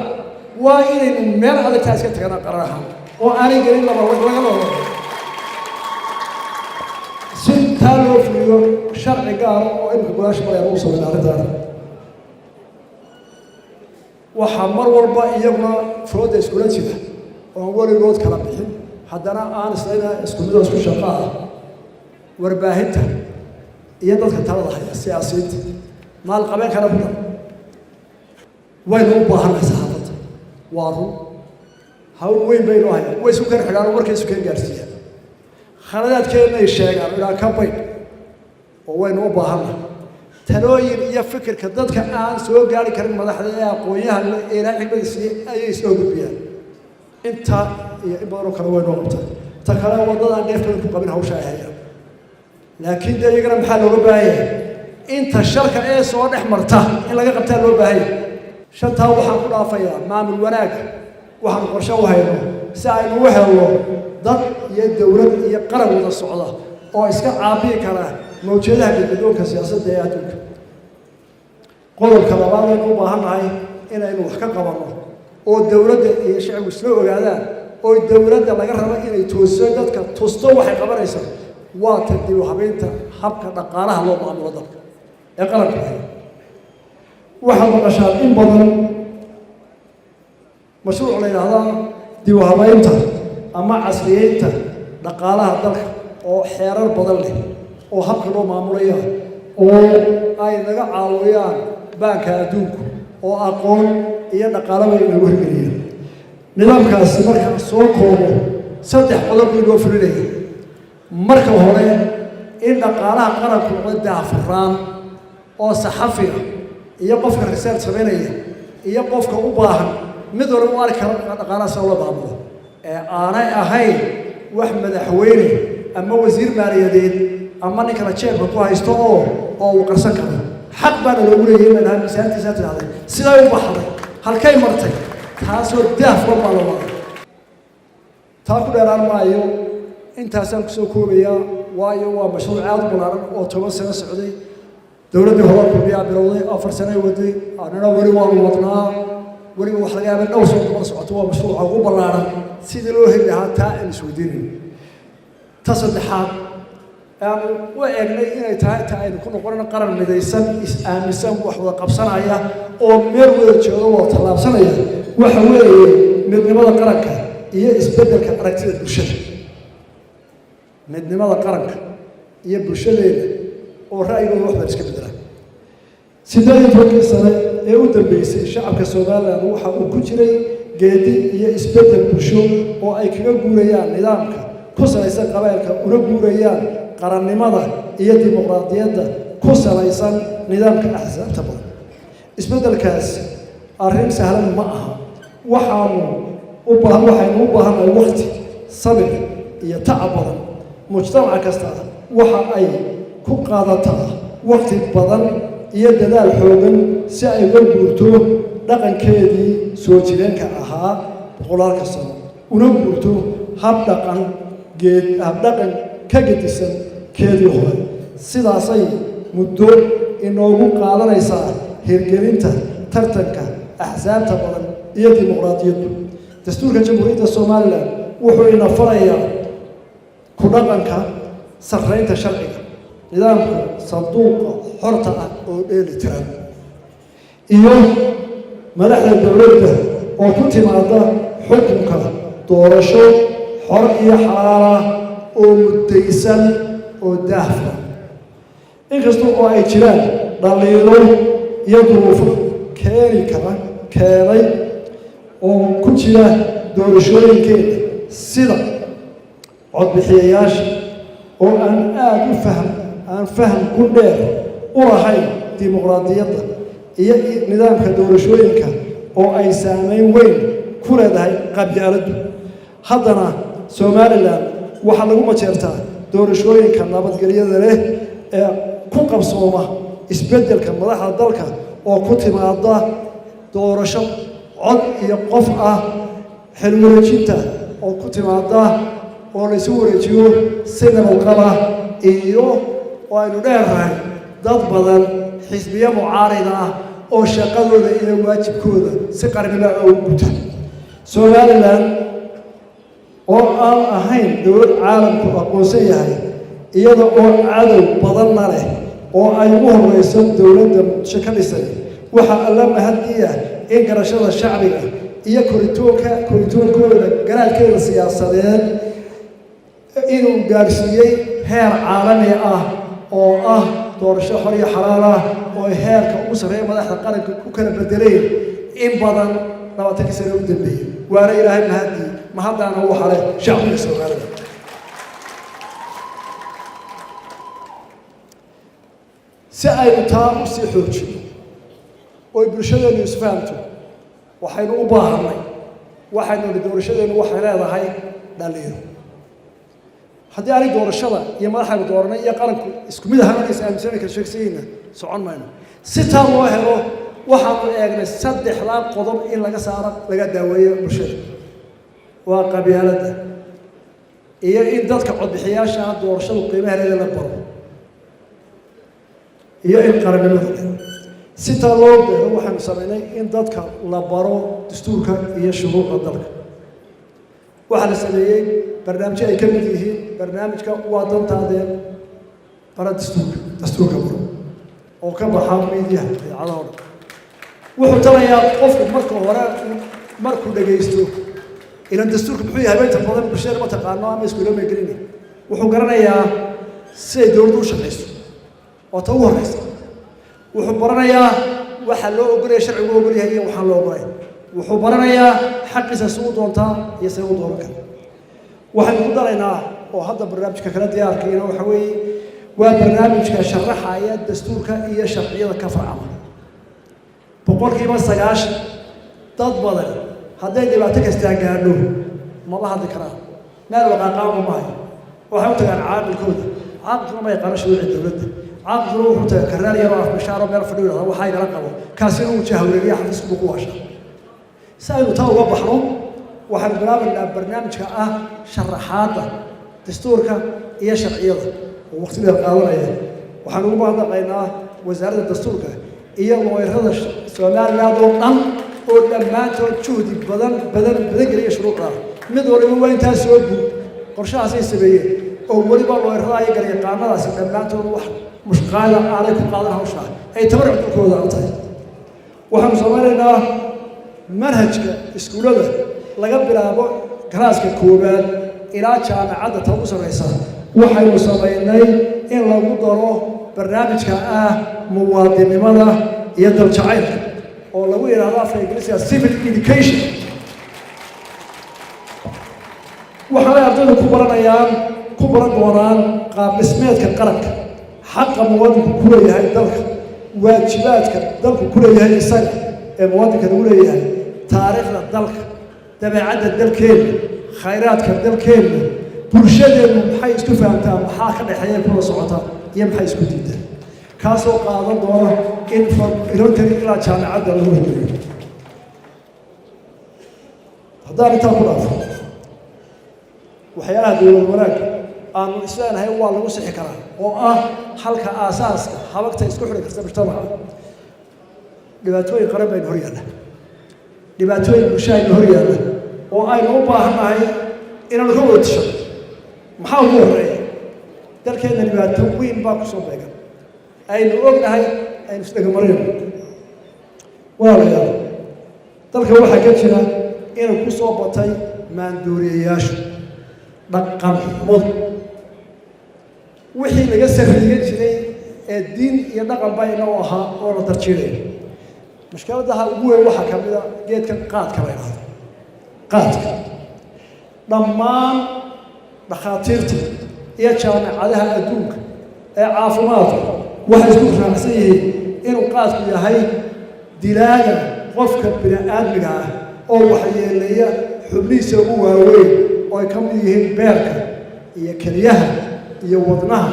Speaker 4: waa inaynu meel adag taas ka tagana qararaha oo aanay gelin laba laga loo si taalo fuliyo sharci gaar oo in golaasha badan uu soo arrintan waxaa mar walba iyaguna fooda iskula jira oon weligood kala bixin haddana aan islayna isku mid oo isku shaqo ah warbaahinta iyo dadka talada haya siyaasiyiinta maalqabeen kala badan waynu u baahannahay saxaafadda waa run hawl weyn baynu hayaan way isu keen xidhaan markay isu keen gaarsiiyaan khaladaadkeedna ay sheegaan ilaa ka baydh oo waynu u baahannahay talooyin iyo fikirka dadka aan soo gaari karin madaxda ee aqoon-yahan ee ilaa cilmiga siiyey ayay soo gudbiyaan inta iyo in badanoo kale waynu qabtaa ta kale waddadaan dheeftoodin ku qabin hawsha ay hayaan laakiin dee iyagana maxaa looga baahanya inta sharka ee soo dhex marta in laga qabtaa loo baahanya shantaa waxaan ku dhaafayaa maamul wanaagga waxaanu qorshe u hayno si aynu u helno dad iyo dowlad iyo qaran wada socda oo iska caabiyi kara mawjadaha guddoonka siyaasadda ee adduunka qodobka labaad aynu u baahannahay inaynu wax ka qabanno oo dowladda iyo shacbigu isla ogaadaan oo dowladda laga rabo inay toosiso dadka tusto waxay qabanaysaa waa ta dib u habeynta habka dhaqaalaha loo maamulo dalka ee qaranka ah waxaa maqashaan in badan mashruuc la yidhaahdaa dib u habeynta ama casriyeynta dhaqaalaha dalka oo xeerar badan leh oo habka loo maamulaya oo ay naga caawiyaan baanka adduunku oo aqoon iyo dhaqaalaba inagu hirgeliyeen nidaamkaasi markaan soo koobo 3 qodob buu loo fulinaya marka hore in dhaqaalaha qaranku noqdo daafuraan oo saxafi iyo qofka research sameynaya iyo qofka u baahan mid walba u arki karo dhaqaalaha soo loo maamulo ee aanay ahayn wax madaxweyne ama wasiir maaliyadeed ama ninka la jeebka ku haysto oo uu qarsan karo xaq baan loogu leeyahay in aan miisaantiisa tiraahday sidaa u baxday halkay martay taasoo daafur baa loo wadaa taa ku dheeraan maayo intaasaan ku soo koobayaa waayo waa mashruuc aad u ballaaran oo 10 sano socday dowladdii hore kulmiyaa bilowday 4 sano waday anana weli waa wadnaa weliba wax laga yaabay dhowr sano socoto waa mashruuc ugu ballaaran sidii loo heli lahaa taa aan isweydiinin ta saddexaad aan u eegnay inay tahay ta aynu ku noqonayno qaran midaysan is-aaminsan wax wada qabsanaya oo meel wada jooga oo tallaabsanaya waxa weeye midnimada qaranka iyo isbeddelka aragtida bulshada midnimada qaranka iyo bulshadeena oo ra'yigooda wax badan iska beddelaan 8 sano ee u dambeysay shacabka Soomaaliland waxa uu ku jiray geedi iyo isbeddel bulsho oo ay kaga guurayaan nidaamka ku salaysan qabaylka una guurayaan qarannimada iyo dimuqraadiyadda ku salaysan nidaamka axsaabta badan isbeddelkaas arrin sahlan ma aha waxaynu u baahannahay waqti sabir iyo tacab badan mujtamac kasta waxa ay ku qaadataa waqti badan iyo dadaal xoogan si ay uga guurto dhaqankeedii soo jireenka ahaa boqolaalka sano una guurto hab dhaqan ka gedisan keedii hore sidaasay muddo inoogu qaadanaysaa hirgelinta tartanka axsaabta badan iyo dimuqraadiyaddu dastuurka jamhuuriyadda Soomaaliland wuxuu ina farayaa ku dhaqanka sarreynta sharciga nidaamka sanduuqa xorta ah oo dheelitiran iyo madaxda dowladda oo ku timaada xukunka doorasho xor iyo xalaal ah oo muddaysan oo daahfuran inkasta oo ay jiraan dhaliilo iyo duruufo keenay oo ku jira doorashooyinkeeda sida codbixiyayaasha oo aan faham ku dheer u lahayn dimuqraadiyadda iyo nidaamka doorashooyinka oo ay saameyn weyn ku leedahay qabyaaladdu haddana Soomaaliland waxaa lagu majeertaa doorashooyinka nabadgelyada leh ee ku qabsooma isbeddelka madaxda dalka oo ku timaada doorasho cod iyo qof ah xil wareejinta oo ku timaada oo la isu wareejiyo si nabadqaba iyo oo aynu dheerahay dad badan xisbiya mucaarida ah oo shaqadooda iyo waajibkooda si qarnimo ah ugu guta Soomaaliland oo aan ahayn dowlad caalamku aqoonsan yahay iyada oo cadow badanna leh oo ay ugu horeyso dowladda muqdisho ka dhisay waxa alla mahadiya in garashada shacbiga iyo koritoonkooda garaadkeeda siyaasadeed inuu gaarsiiyey heer caalami ah oo ah doorasho xor iyo xalaal ah oo heerka ugu sarreeya madaxda qaranka ku kala bedeleen in badan 20 sano u dambeeyay waana ilaahay mahadii mahadana uu xalay shacbiga Soomaaliyeed si ay taa u sii xoojiyo oo bulshadeenu isfahamto waxaynu u baahanay waxaynu doorashadeenu waxay leedahay dhalinyaro haddii aanay doorashada iyo madaxda dooranay iyo qaranku isku mid ahaan is aaminsan ka sheegsayna socon mayno si taa loo helo waxaanu eegnay 3 qodob in laga saaro laga daaweeyo bulshada waa qabyaalada iyo in dadka codbixiyaasha doorashada qiimaheeda la baro iyo in qaranimada si taa loo beero waxaanu sameynay in dadka la baro dastuurka iyo shuruucda dalka waxaa la sameeyey barnaamijyo ay ka mid yihiin barnaamijka waa dantaadeen bara dastuurka baro oo ka baxa miidiyaha idaacadaha wuxuu talayaa qofku markuu dhageysto ilan dastuurka muxuu yahay inta badan bulshada ma taqaano ama iskuulo ma gelin wuxuu garanayaa siday dowladdu u shaqeyso oo ta u horeysa wuxuu baranayaa waxa loo ogolyahay sharcigu u ogolyahay iyo waxa loo ogolyahay wuxuu baranayaa xaqiisa soo doontaa iyo soo dooran kara waxaan ku daraynaa oo hadda barnaamijka kala diyaarkayna waxa weeye waa barnaamijka sharaxaya dastuurka iyo sharciyada ka farcama boqolkiiba 9 dad badan hadday dhibaato kasta gaadho ma la hadli karaan meel waqaqaamo ma hayo waxa uu tagaan caaqilkooda caaqilku ma yaqaan shuruucda dawladda caaqilku wuxuu tagaa karaar yar oo bashaaro meel fadhiyo waxa ay kala qabo kaasi uu jahwariye xafiisku ku washa saynu taa uga baxno waxaan bilaabaynaa barnaamijka ah sharaxaada dastuurka iyo sharciyada oo waqtiga qaadanaya waxaan ugu baahanaynaa wasaaradda dastuurka iyo looyarada Soomaaliland oo dhan oo dhammaantood juhdi badan geliya shuruucda mid waliba waa intaas soo guud qorshahaas ay sameeyeen oo waliba looyarada ay galay qaanadaasi dhammaantood wax mushqaala aanay ku qaadan hawsha ay tabarucooda u tahay waxaan Soomaaliland manhajka iskuulada laga bilaabo galaaska koobaad ilaa jaamacadda ta ugu sareysa waxaynu sameynay in lagu daro barnaamijka ah muwaadinimada iyo daljacaylka oo lagu yiraahdo afka Ingiriisiga civic education waxay ardaydu ku baran doonaan qaab dhismeedka qaranka xaqa muwaadinku ku leeyahay dalka waajibaadka dalku ku leeyahay isaga ee muwaadinka uu leeyahay taariikhda dalka dabeecadda dalkeena khayraadka dalkeena bulshadeenu maxay isku fahamtaa maxaa ka dhaxeeya kula socota iyo maxay isku diidaa kaasoo qaadan doona in iloontani ilaa jaamacadda lagu helayo haddaan intaa ku dhaafo waxyaalaha dowlad wanaag aanu isleenahay waa lagu sixi karaa oo ah halka aasaaska habagta isku xidhi karta mujtamaca dhibaatooyin qaran baynu hor yaalla dhibaatooyin bulshada hor yaalla oo aynu u baahanahay inaan ka wada tasho maxaa ugu horeeya dalkeena dhibaato weyn baa ku soo beegan aynu ognahay aynu isdhaga marayno walaalayaal dalka waxaa ka jira inuu ku soo batay maandooriyayaashu dhaqan xumadu wixii laga sarriigan jiray ee diin iyo dhaqan bayna u ahaa oo la darjiray mushkiladaha ugu weyn waxaa ka mid ah geedka qaadka la yiraahdo qaadka dhammaan dhakhaatiirta iyo jaamacadaha adduunka ee caafimaadka waxay isku raacsan yihiin inuu qaadku yahay dilaaga qofka bini'aadmiga ah oo waxyeeleeya xubnihiisa ugu waaweyn oo ay ka mid yihiin beerka iyo kelyaha iyo wadnaha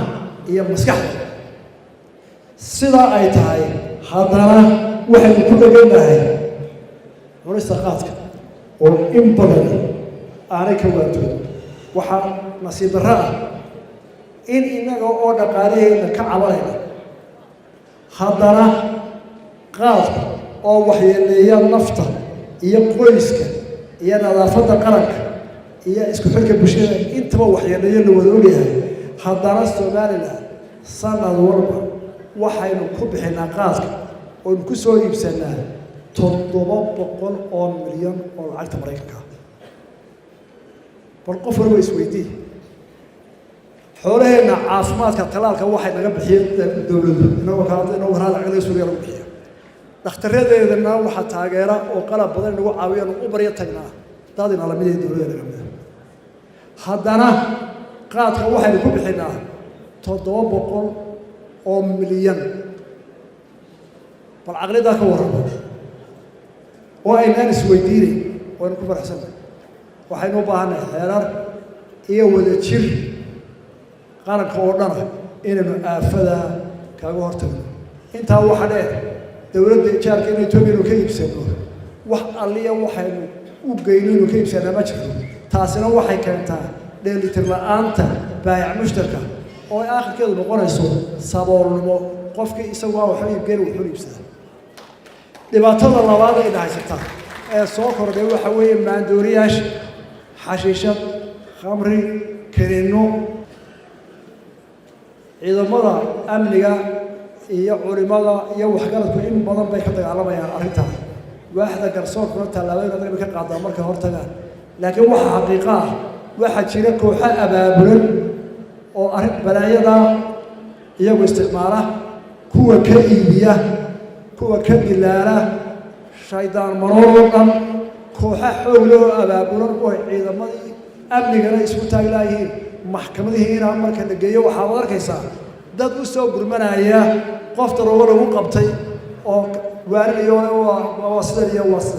Speaker 4: iyo maskaxda sidaa ay tahay haddana waxaynu ku dheganahay cunista qaadka oo in badan aanay ka waatood waxaa nasiib darro ah in innaga oo dhaqaalahayna ka cabanayna haddana qaadka oo waxyeeleeya nafta iyo qoyska iyo nadaafadda qaranka iyo isku xidhka bulshada intaba waxyeeleeyo la wada ogyahay haddana Soomaaliland sanad walba waxaynu ku bixinaa qaadka ونكسو يبسنا 700 مليون oo lacagta Mareykanka bal qof walba isweydiin xoolaheena caafimaadka talaalka waxay naga bixiyeen dawladdu inoo raad aqal Suuriya lagu bixiyo dhakhtarradeedana waxa taageera oo qalab badan lagu caawiyo u bariyo tagnaa dadina la mid ah dawladda laga mid haddana qaadka waxay ku bixinaa 700 milyan bal aqlida ka warramo oo aynaan isweydiinay oo ku faraxsanahay waxaynu u baahanahay xeerar iyo wada jir qaranka oo dhan inaynu aafada kaga hortagno intaa waxa dheer dawladda jaarka inay Itoobiya ka iibsado wax alliya waxaynu u geynayno ka iibsanaa ma jirto taasina waxay keentaa dheelitir la'aanta baayac mushtarka oo aakhirkeedu noqonayso saboolnimo qofkii isagu waa waxa iibgeyn wuxuu iibsadaa dhibaatada labaad ee haysata ee soo kordhay waxa weeye maandooriyash xashiishad khamri kaniino ciidamada amniga iyo culimada iyo waxgaradku in badan bay ka dagaalamayaan arrintan waaxda garsoorka tallaabooyin ka qaada marka hortagaan laakiin waxa xaqiiqo ah waxa jira kooxo abaabulan oo arrin balaayada iyagu isticmaala kuwa ka iibiya kuwa ka dilaala shaydaan maroodan kooxo xoog loo abaabulan oo ciidamadii amnigana isku taaglaayeen maxkamadihiina marka la geeyo waxa wada arkaysaa dad u soo gurmanaya qof daroogo lagu qabtay oo waaliyo waa sida iyo wasa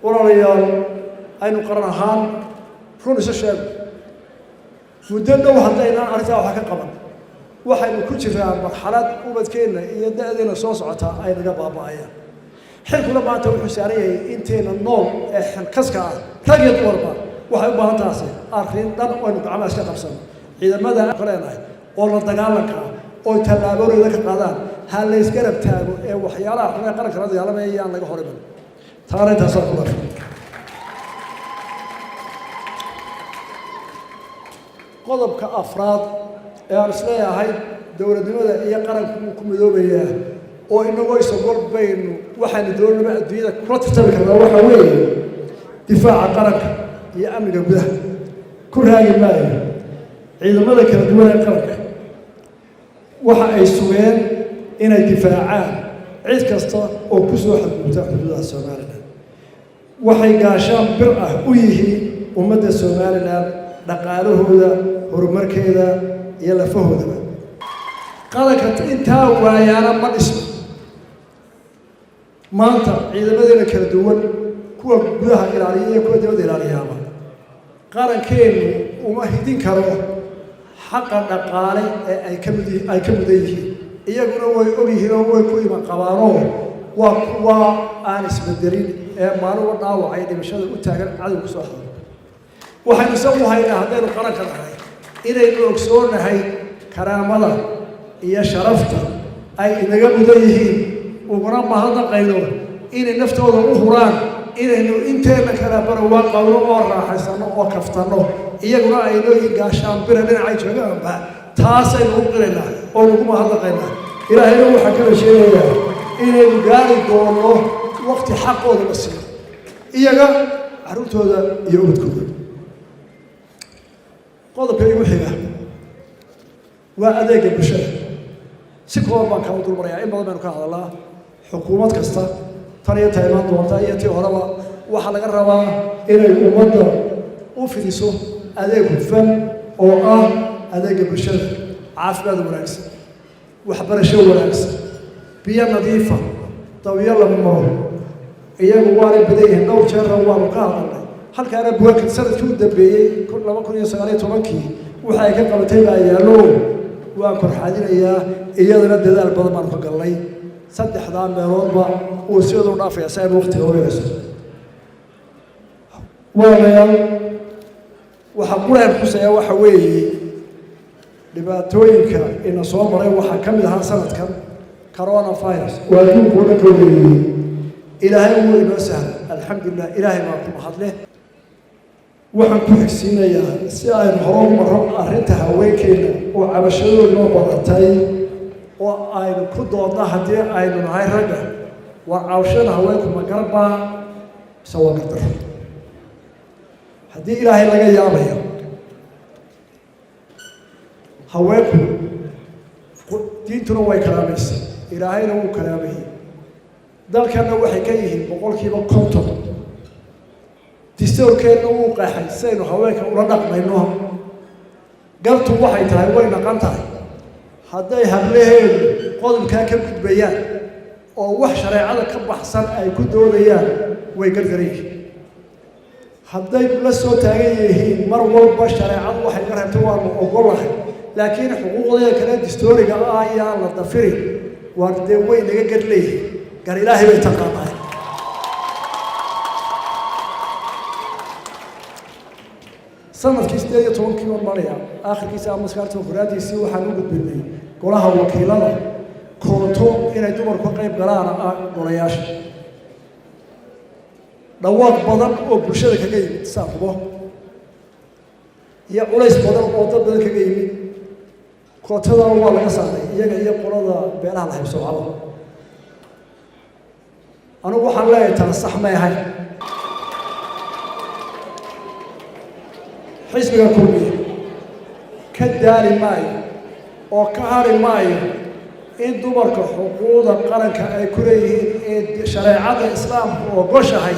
Speaker 4: walaalayaal aynu qaran ahaan run isu sheeg muddo dhow haddaynaan arrintaa waxa ka qaban waxaynu ku jiraa marxalad ubadkeena iyo da'deena soo socota ay naga baaba'ayaan xilkuna maanta wuxuu saaran yahay inteena nool ee xilkaska ah rag iyo dumarba waxay u baahan tahay arrin dhan oo aynu gacmaha iska qabsano ciidamada qaleenahay oo la dagaalanka oo tallaabooyinka ka qaadaan ha la iska rabtaago ee waxyaalaha xubnaha qaranka la dagaalamaya aan laga horiman taariikhda soo kula qodobka afraad ee aan isleeyahay dawladnimada iyo qaranku ku midoobaya oo inagoo isagoo baynu waxaan doonaba adduunyada kula tartami karnaa waxa weeye difaaca qaranka iyo amniga gudaha ku raagi maayo ciidamada kala duwan ee qaranka waxa ay sugeen inay difaacaan cid kasta oo ku soo xadgudubta xuduudaha Soomaaliland waxay gaashaan bir ah u yihiin ummadda Soomaaliland dhaqaalahooda horumarkeeda iyo lafahooda qaranka intaa waayaana ma dhismo maanta ciidamadeena kala duwan kuwa gudaha ilaaliya iyo kuwa dibadda ilaaliyaaba qarankeenu uma hidin karo xaqa dhaqaale ee ay ka mudan yihiin iyaguna way ogyihiin oo way ku iman qabaano waa kuwa aan isbedelin ee maalmo dhaawacay dhimashada u taagan cadowga soo xaday waxaynu soo haynaa haddaynu qaranka nahay inaynu ogsoonahay karaamada iyo sharafta ay inaga mudan yihiin uguna mahadnaqayno inay naftooda u huraan inaynu inteena kala barwaan qawlo oo raaxaysano oo kaftano iyaguna ay leeyihiin gaashaan bira dhinacay joogaanba taasaynu u qiraynaa oo ugu mahadnaqaynaa ilaahayna waxaa kala sheegayaa inaynu gaari doono waqti xaqooda la siiyo iyaga carruurtooda iyo ubadkooda qodobka igu xiga waa adeega bulshada si kooban baan kala dulmarayaa in badan baynu ka hadalnaa xukuumad kasta tan iyo taymaan doonta iyo tii horeba waxaa laga rabaa inay ummadda u fidiso adeeg hufan oo ah adeega bulshada caafimaad wanaagsan waxbarasho wanaagsan biyo nadiifa dawiyo lama maro iyagu waanay badan yihiin dhowr jeerna waanu ka hadalnay halkaana buwaakid sanadkii u dambeeyey 2019 waxa ay ka qabatay baa yaallo waan korxaadinayaa iyadana dadaal badan baan ka galnay saddexdaa meeloodba uu sidoo dhaafaya si ay waqtiga u yeesho walaalayaal waxa quraan kusaya waxa weeye dhibaatooyinka ina soo maray waxa ka mid ah sanadkan coronavirus waa adduunka oo dhan ka weeyay ilaahay wuu inoo sahla alxamdulillah ilaahay baa ku mahadleh waxaan ku xigsiinayaa si aynu hore u marro arrinta haweenkeena oo cabashadooda noo badatay وأين كدونا هدي أين هاي رجع وعوشنا هواكم مقربا سوى قدر هدي إلهي لقى يابيه هواكم دينتنا way kalaameysan ilaahayna wuu kalaamayay dalkana waxay ka yihiin boqolkiiba 50 distoorkeena wuu qaaxay saynu haweenka ula dhaqmayno galtu waxay tahay way dhaqan tahay hadday hableheedu qodobka ka gudbayaan oo wax shareecada ka baxsan ay ku doodayaan way gargarayeen hadday la soo taagan yihiin mar walba shareecadu waxay ka reebtay waa ogolahay لكن حقوقنا كانت دستورية يا الله ضفري ورد وين نجد ليه قال إلهي بيتقاطع سنة كيستية طول كيلو مريا آخر كيس أمس كارت وفرادي سوى حنوق بالليل قولها وكيلنا كونتو إن يدور قريب قرانا قرياش دوات بدن أو برشلة كجيم تسافبه يا قوليس بدن أو بدن كجيم كوتادا waa laga saaray iyaga iyo qolada beelaha la haybso cabo anu waxaan leeyahay tan sax ma yahay xisbiga kulmiye ka daali maayo oo ka hari maayo in dumarka xuquuqda qaranka ay ku leeyihiin ee shareecada islaamku oo goshahay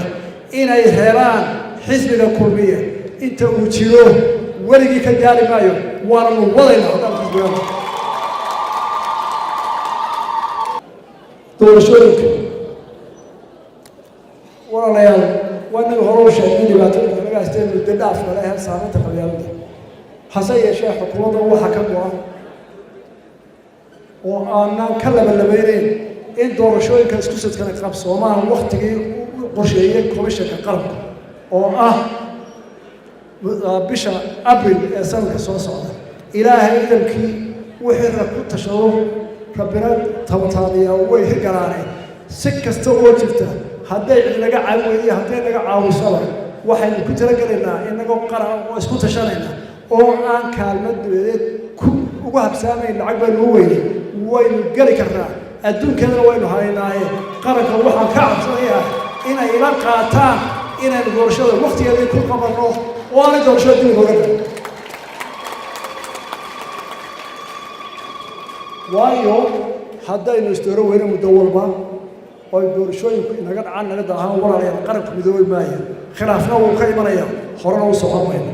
Speaker 4: inay helaan xisbiga kulmiye inta uu jiro weligii ka daali maayo waana wadayna hadalka doorashooyinka walaalayaal waanaga hore u sheegnay dhibaatooyinka laga haystay muddo dhaaf kale ee saamaynta qabyaaladda hase yeeshee xukuumadda waxaa ka go-an oo aanan ka labalabeynayn in doorashooyinka isku sidkana qabsoomaan waktigii u qorsheeyey komishanka qaranka oo ah bisha abril ee sanadka soo socda ilaahay idamkii wixii rag ku tashado rabbina tabtaadiya way hirgalaaneen si kasta oo jirta hadday naga caawiyo hadday naga caawisaba waxaynu ku talagalaynaa inagoo qaran oo isku tashanayna oo aan kaalmad dawladeed ugu habsaamayn lacag baynu u weynay waynu geli karnaa adduunkeedana waynu haynaaye qaranka waxaan ka cabsanayaa inay ila qaataan inaynu doorashada waqtigeedii ku qabanno oo aanay doorashada dib uga dhigin waayo haddaynu isdooro weyne muddo walba oo doorashooyinku inaga dhacaan naga daahaan walaalayaal qaranku midoobi maaya khilaafna wuu ka imanaya horena u socon mayno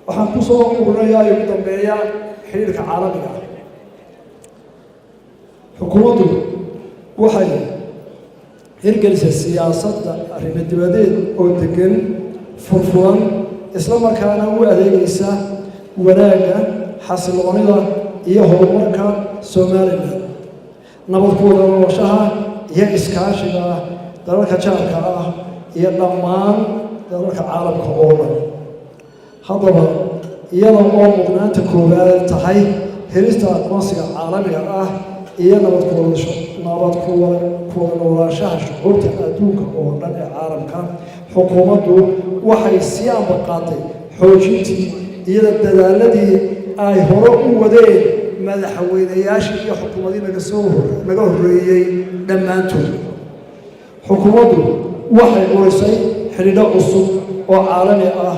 Speaker 4: waxaan ku soo ururinayaa ugu dambeeya xiriirka caalamiga ah xukuumaddu waxay hirgelisay siyaasadda arrimo dibadeed oo degan furfuran isla markaana u adeegaysa wanaagga xasiloonida iyo horumarka Soomaaliland nabadgooda noloshaha iyo iskaashiga dalalka jaarka ah iyo dhammaan dalalka caalamka oo dhan haddaba iyada oo mudnaanta koowaad tahay helista aqoonsiga caalamiga ah iyo nabadgooda noolaanshaha shucuubta adduunka oo dhan ee caalamka xukuumaddu waxay sii ambaqaatay xoojintii iyada dadaaladii ay hore u wadeen madaxweynayaashii iyo xukuumadii naga horreeyey dhammaantood xukuumaddu waxay urisay xidhiidho cusub oo caalami ah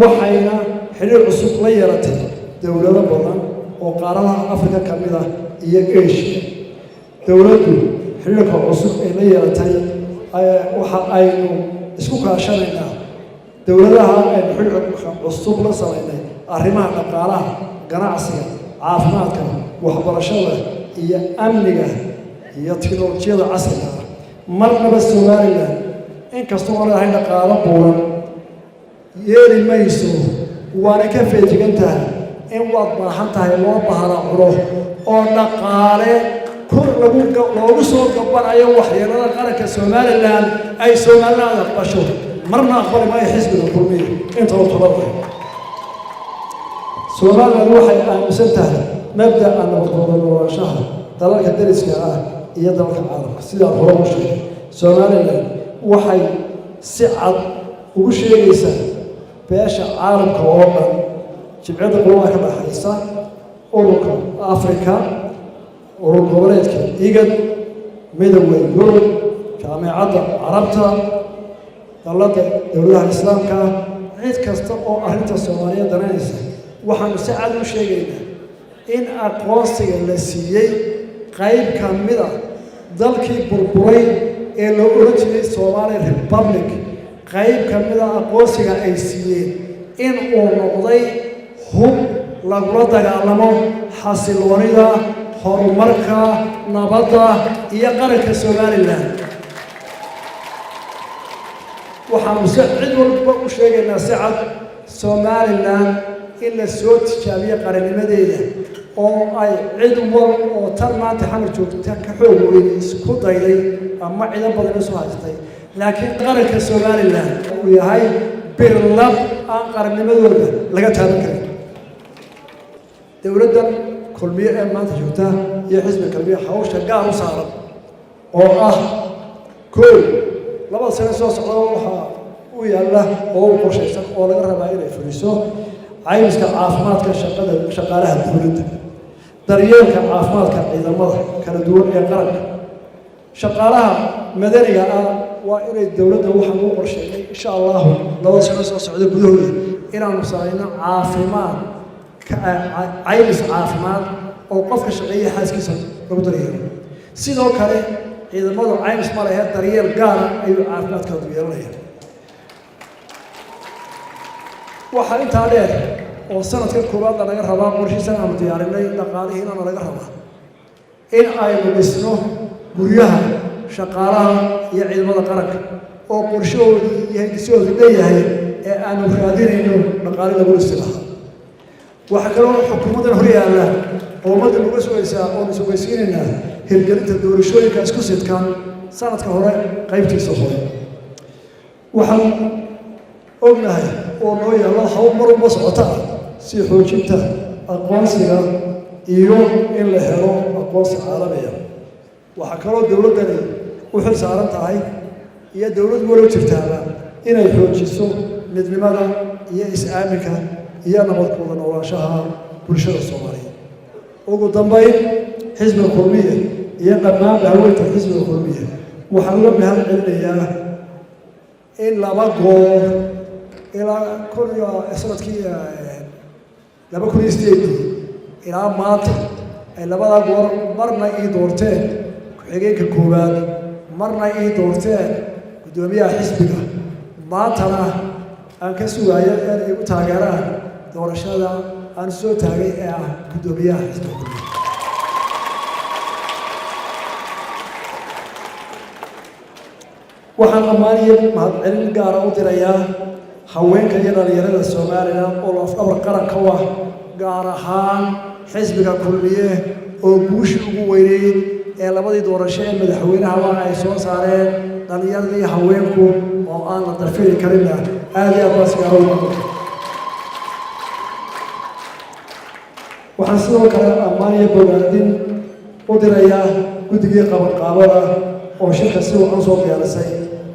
Speaker 4: waxayna xidhiidh cusub la yeelatay dowlado badan oo qaaradaha Afrika ka mid ah iyo Asia dowladdu xidhiidhka cusub ee la yeelatay waxa aynu isku kaashanaynaa dowladaha aynu xidhiidhka cusub la sameynay arrimaha dhaqaalaha ganacsiga caafimaadka waxbarashada iyo amniga iyo tiknoolajiyada casriga ah marnaba Soomaaliland inkastoo aan lahayn dhaqaalo buuran yeeli mayso waana ka feejigan tahay in waad baahan tahay loo baahana curo oo dhaqaale kor loogu soo gabanayo waxyeelada qaranka Soomaaliland ay Soomaaliland aqbasho marna aqbali maayo xisbiga kulmiye inta uu tababar Soomaaliland waxay aaminsan tahay mabda'a nabadgooda noolaanshaha dalalka dariska ah iyo dalalka caalamka sida hore u sheegay Soomaaliland waxay si cad ugu sheegaysaa beesha caalamka oo dhan jimciyadda qurumaha ka dhaxaysa ururka afrika urur goboleedka igad midowda yurub jaamacadda carabta dalladda dowladaha islaamka cid kasta oo arrinta soomaaliyeed daranaysa waxaanu si cad u sheegaynaa in aqoonsiga la siiyey qayb ka mid a dalkii burburay ee loo oran jiray Somali Republic qayb ka mid a aqoonsiga ay siiyeen in uu noqday hub lagula dagaalamo xasiloonida horumarka nabadda iyo qaranka Somaliland waxaanu si cid walba u sheegaynaa si cad Somaliland in la soo tijaabiyo qarannimadeeda oo ay cid wal oo tan maanta xamar joogta ka xoog weyn isku dayday ama ciidan badan soo haystay laakiin qaranka Somaliland uu yahay birlab aan qarannimadooda laga taaban karin dowladda kulmiye ee maanta joogta iyo xisbiga kalbiya hawsha gaar u saaran oo ah koow laba sano soo socda waxa uu yaalla oo qorshaysan oo laga rabaa inay fuliso caymiska caafimaadka shaqaalaha dowladda daryeelka caafimaadka ciidamada kala duwan ee qaranka shaqaalaha madaniga ah waa inay dowladda waxaan u qorsheeyay insha Allah laba sano soo socda gudahooda inaanu samayno caafimaad caymis caafimaad oo qofka shaqeeya xaaskiisa lagu daryeelo sidoo kale ciidamada caymis ma lahayd daryeel gaar ah ayuu caafimaadkooda yeelanayaan waxaa intaa dheer oo sanadka koowaad laga rabaa qorshihiisa aan diyaarinay dhaqaalihiina laga rabaa in aynu dhisno guryaha shaqaalaha iyo ciidamada qaranka oo qorshahoodu yahay disoodu leeyahay ee aanu raadinayno dhaqaale lagu dhisi lahaa waxa kaloo xukuumaddan hor yaalla oo ummadda lagu sugaysaa oo sugaysiinaynaa hirgelinta doorashooyinka isku sidkan sanadka hore qaybtiisa hore waxaan ognahay oo noo yaalla hawl mar walba socota si xoojinta aqoonsiga iyo in la helo aqoonsi caalamiya waxaa kaloo dowladdani u xil saaran tahay iyo dowlad walow jirtaaba inay xoojiso midnimada iyo is-aaminka iyo nabadkooda noolaanshaha bulshada Soomaaliyeed ugu dambayn xisbiga kulmiye iyo dhammaan haweenka xisbiga kulmiye waxaan uga mahad celinayaa in laba goor ilaa sanadkii 2008 ilaa maanta ay labada goor marna ii doorteen ku-xigeenka koowaad marna ii doorteen gudoomiyaha xisbiga maantana aan ka sugayo in ay u taageeraan doorashada aan soo taagay ee ah gudoomiyaha xisbiga waxaan ammaaniyo mahadcelin gaar ah u dirayaa haweenka iyo dhalinyarada Soomaaliland oo laf-dhabar qaranka u ah gaar ahaan xisbiga kulmiye oo guushi ugu weyneyd ee labadii doorasho ee madaxweynaha ay soo saareen dhalinyarada iyo haweenku oo aan la darfiri karin aad iyo aad baasgaaro waxaan sidoo kale ammaaniyo bogaadin u dirayaa guddigii qabanqaabada oo shirka si uu soo diyaarisay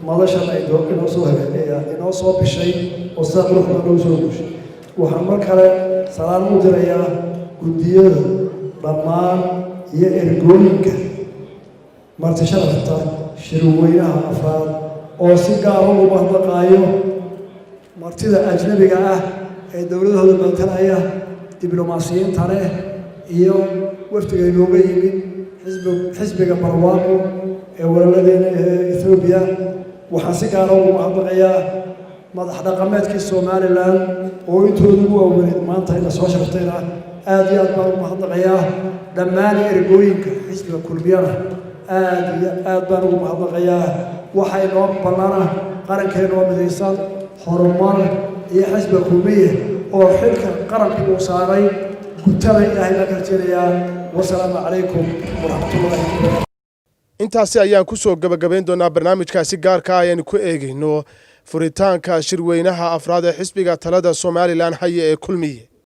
Speaker 4: madashan ay inoo soo hagaagayaan inoo soo bishay oo sida quruxda loo soo guushay waxaan mar kale salaam u dirayaa guddiyada dhammaan iyo ergooyinka marti sharafta shirweynaha afraad oo si gaar ah ugu mahadnaqaayo martida ajnabiga ah ee dowladahooda matalaya diblomaasiyiinta leh iyo wafdiga inooga yimid xisbiga barwaaqo ee walaladeena ee Ethiopia waxaan si gaar ah ugu mahadnaqayaa madax dhaqameedkii Somaliland oo intooda ugu waaweyn maanta in la soo shartayna aad iyo aad baan ugu mahadnaqayaa dhammaan ergooyinka xisbiga kulmiyada aad iyo aad baan ugu mahadnaqayaa waxay noo ballana qarankeena oo midaysan horumar iyo xisbiga kulmiye oo xilka qaranka uu saaray gutada ilaahay la karjinayaa wasalaamu calaykum waraxmatullaahi
Speaker 1: intaasi ayaan ku soo gabagabayn doonaa barnaamijkaasi gaarka ah ayaan ku eegayno furitaanka shirweynaha afraad ee xisbiga talada Somaliland haye ee kulmiye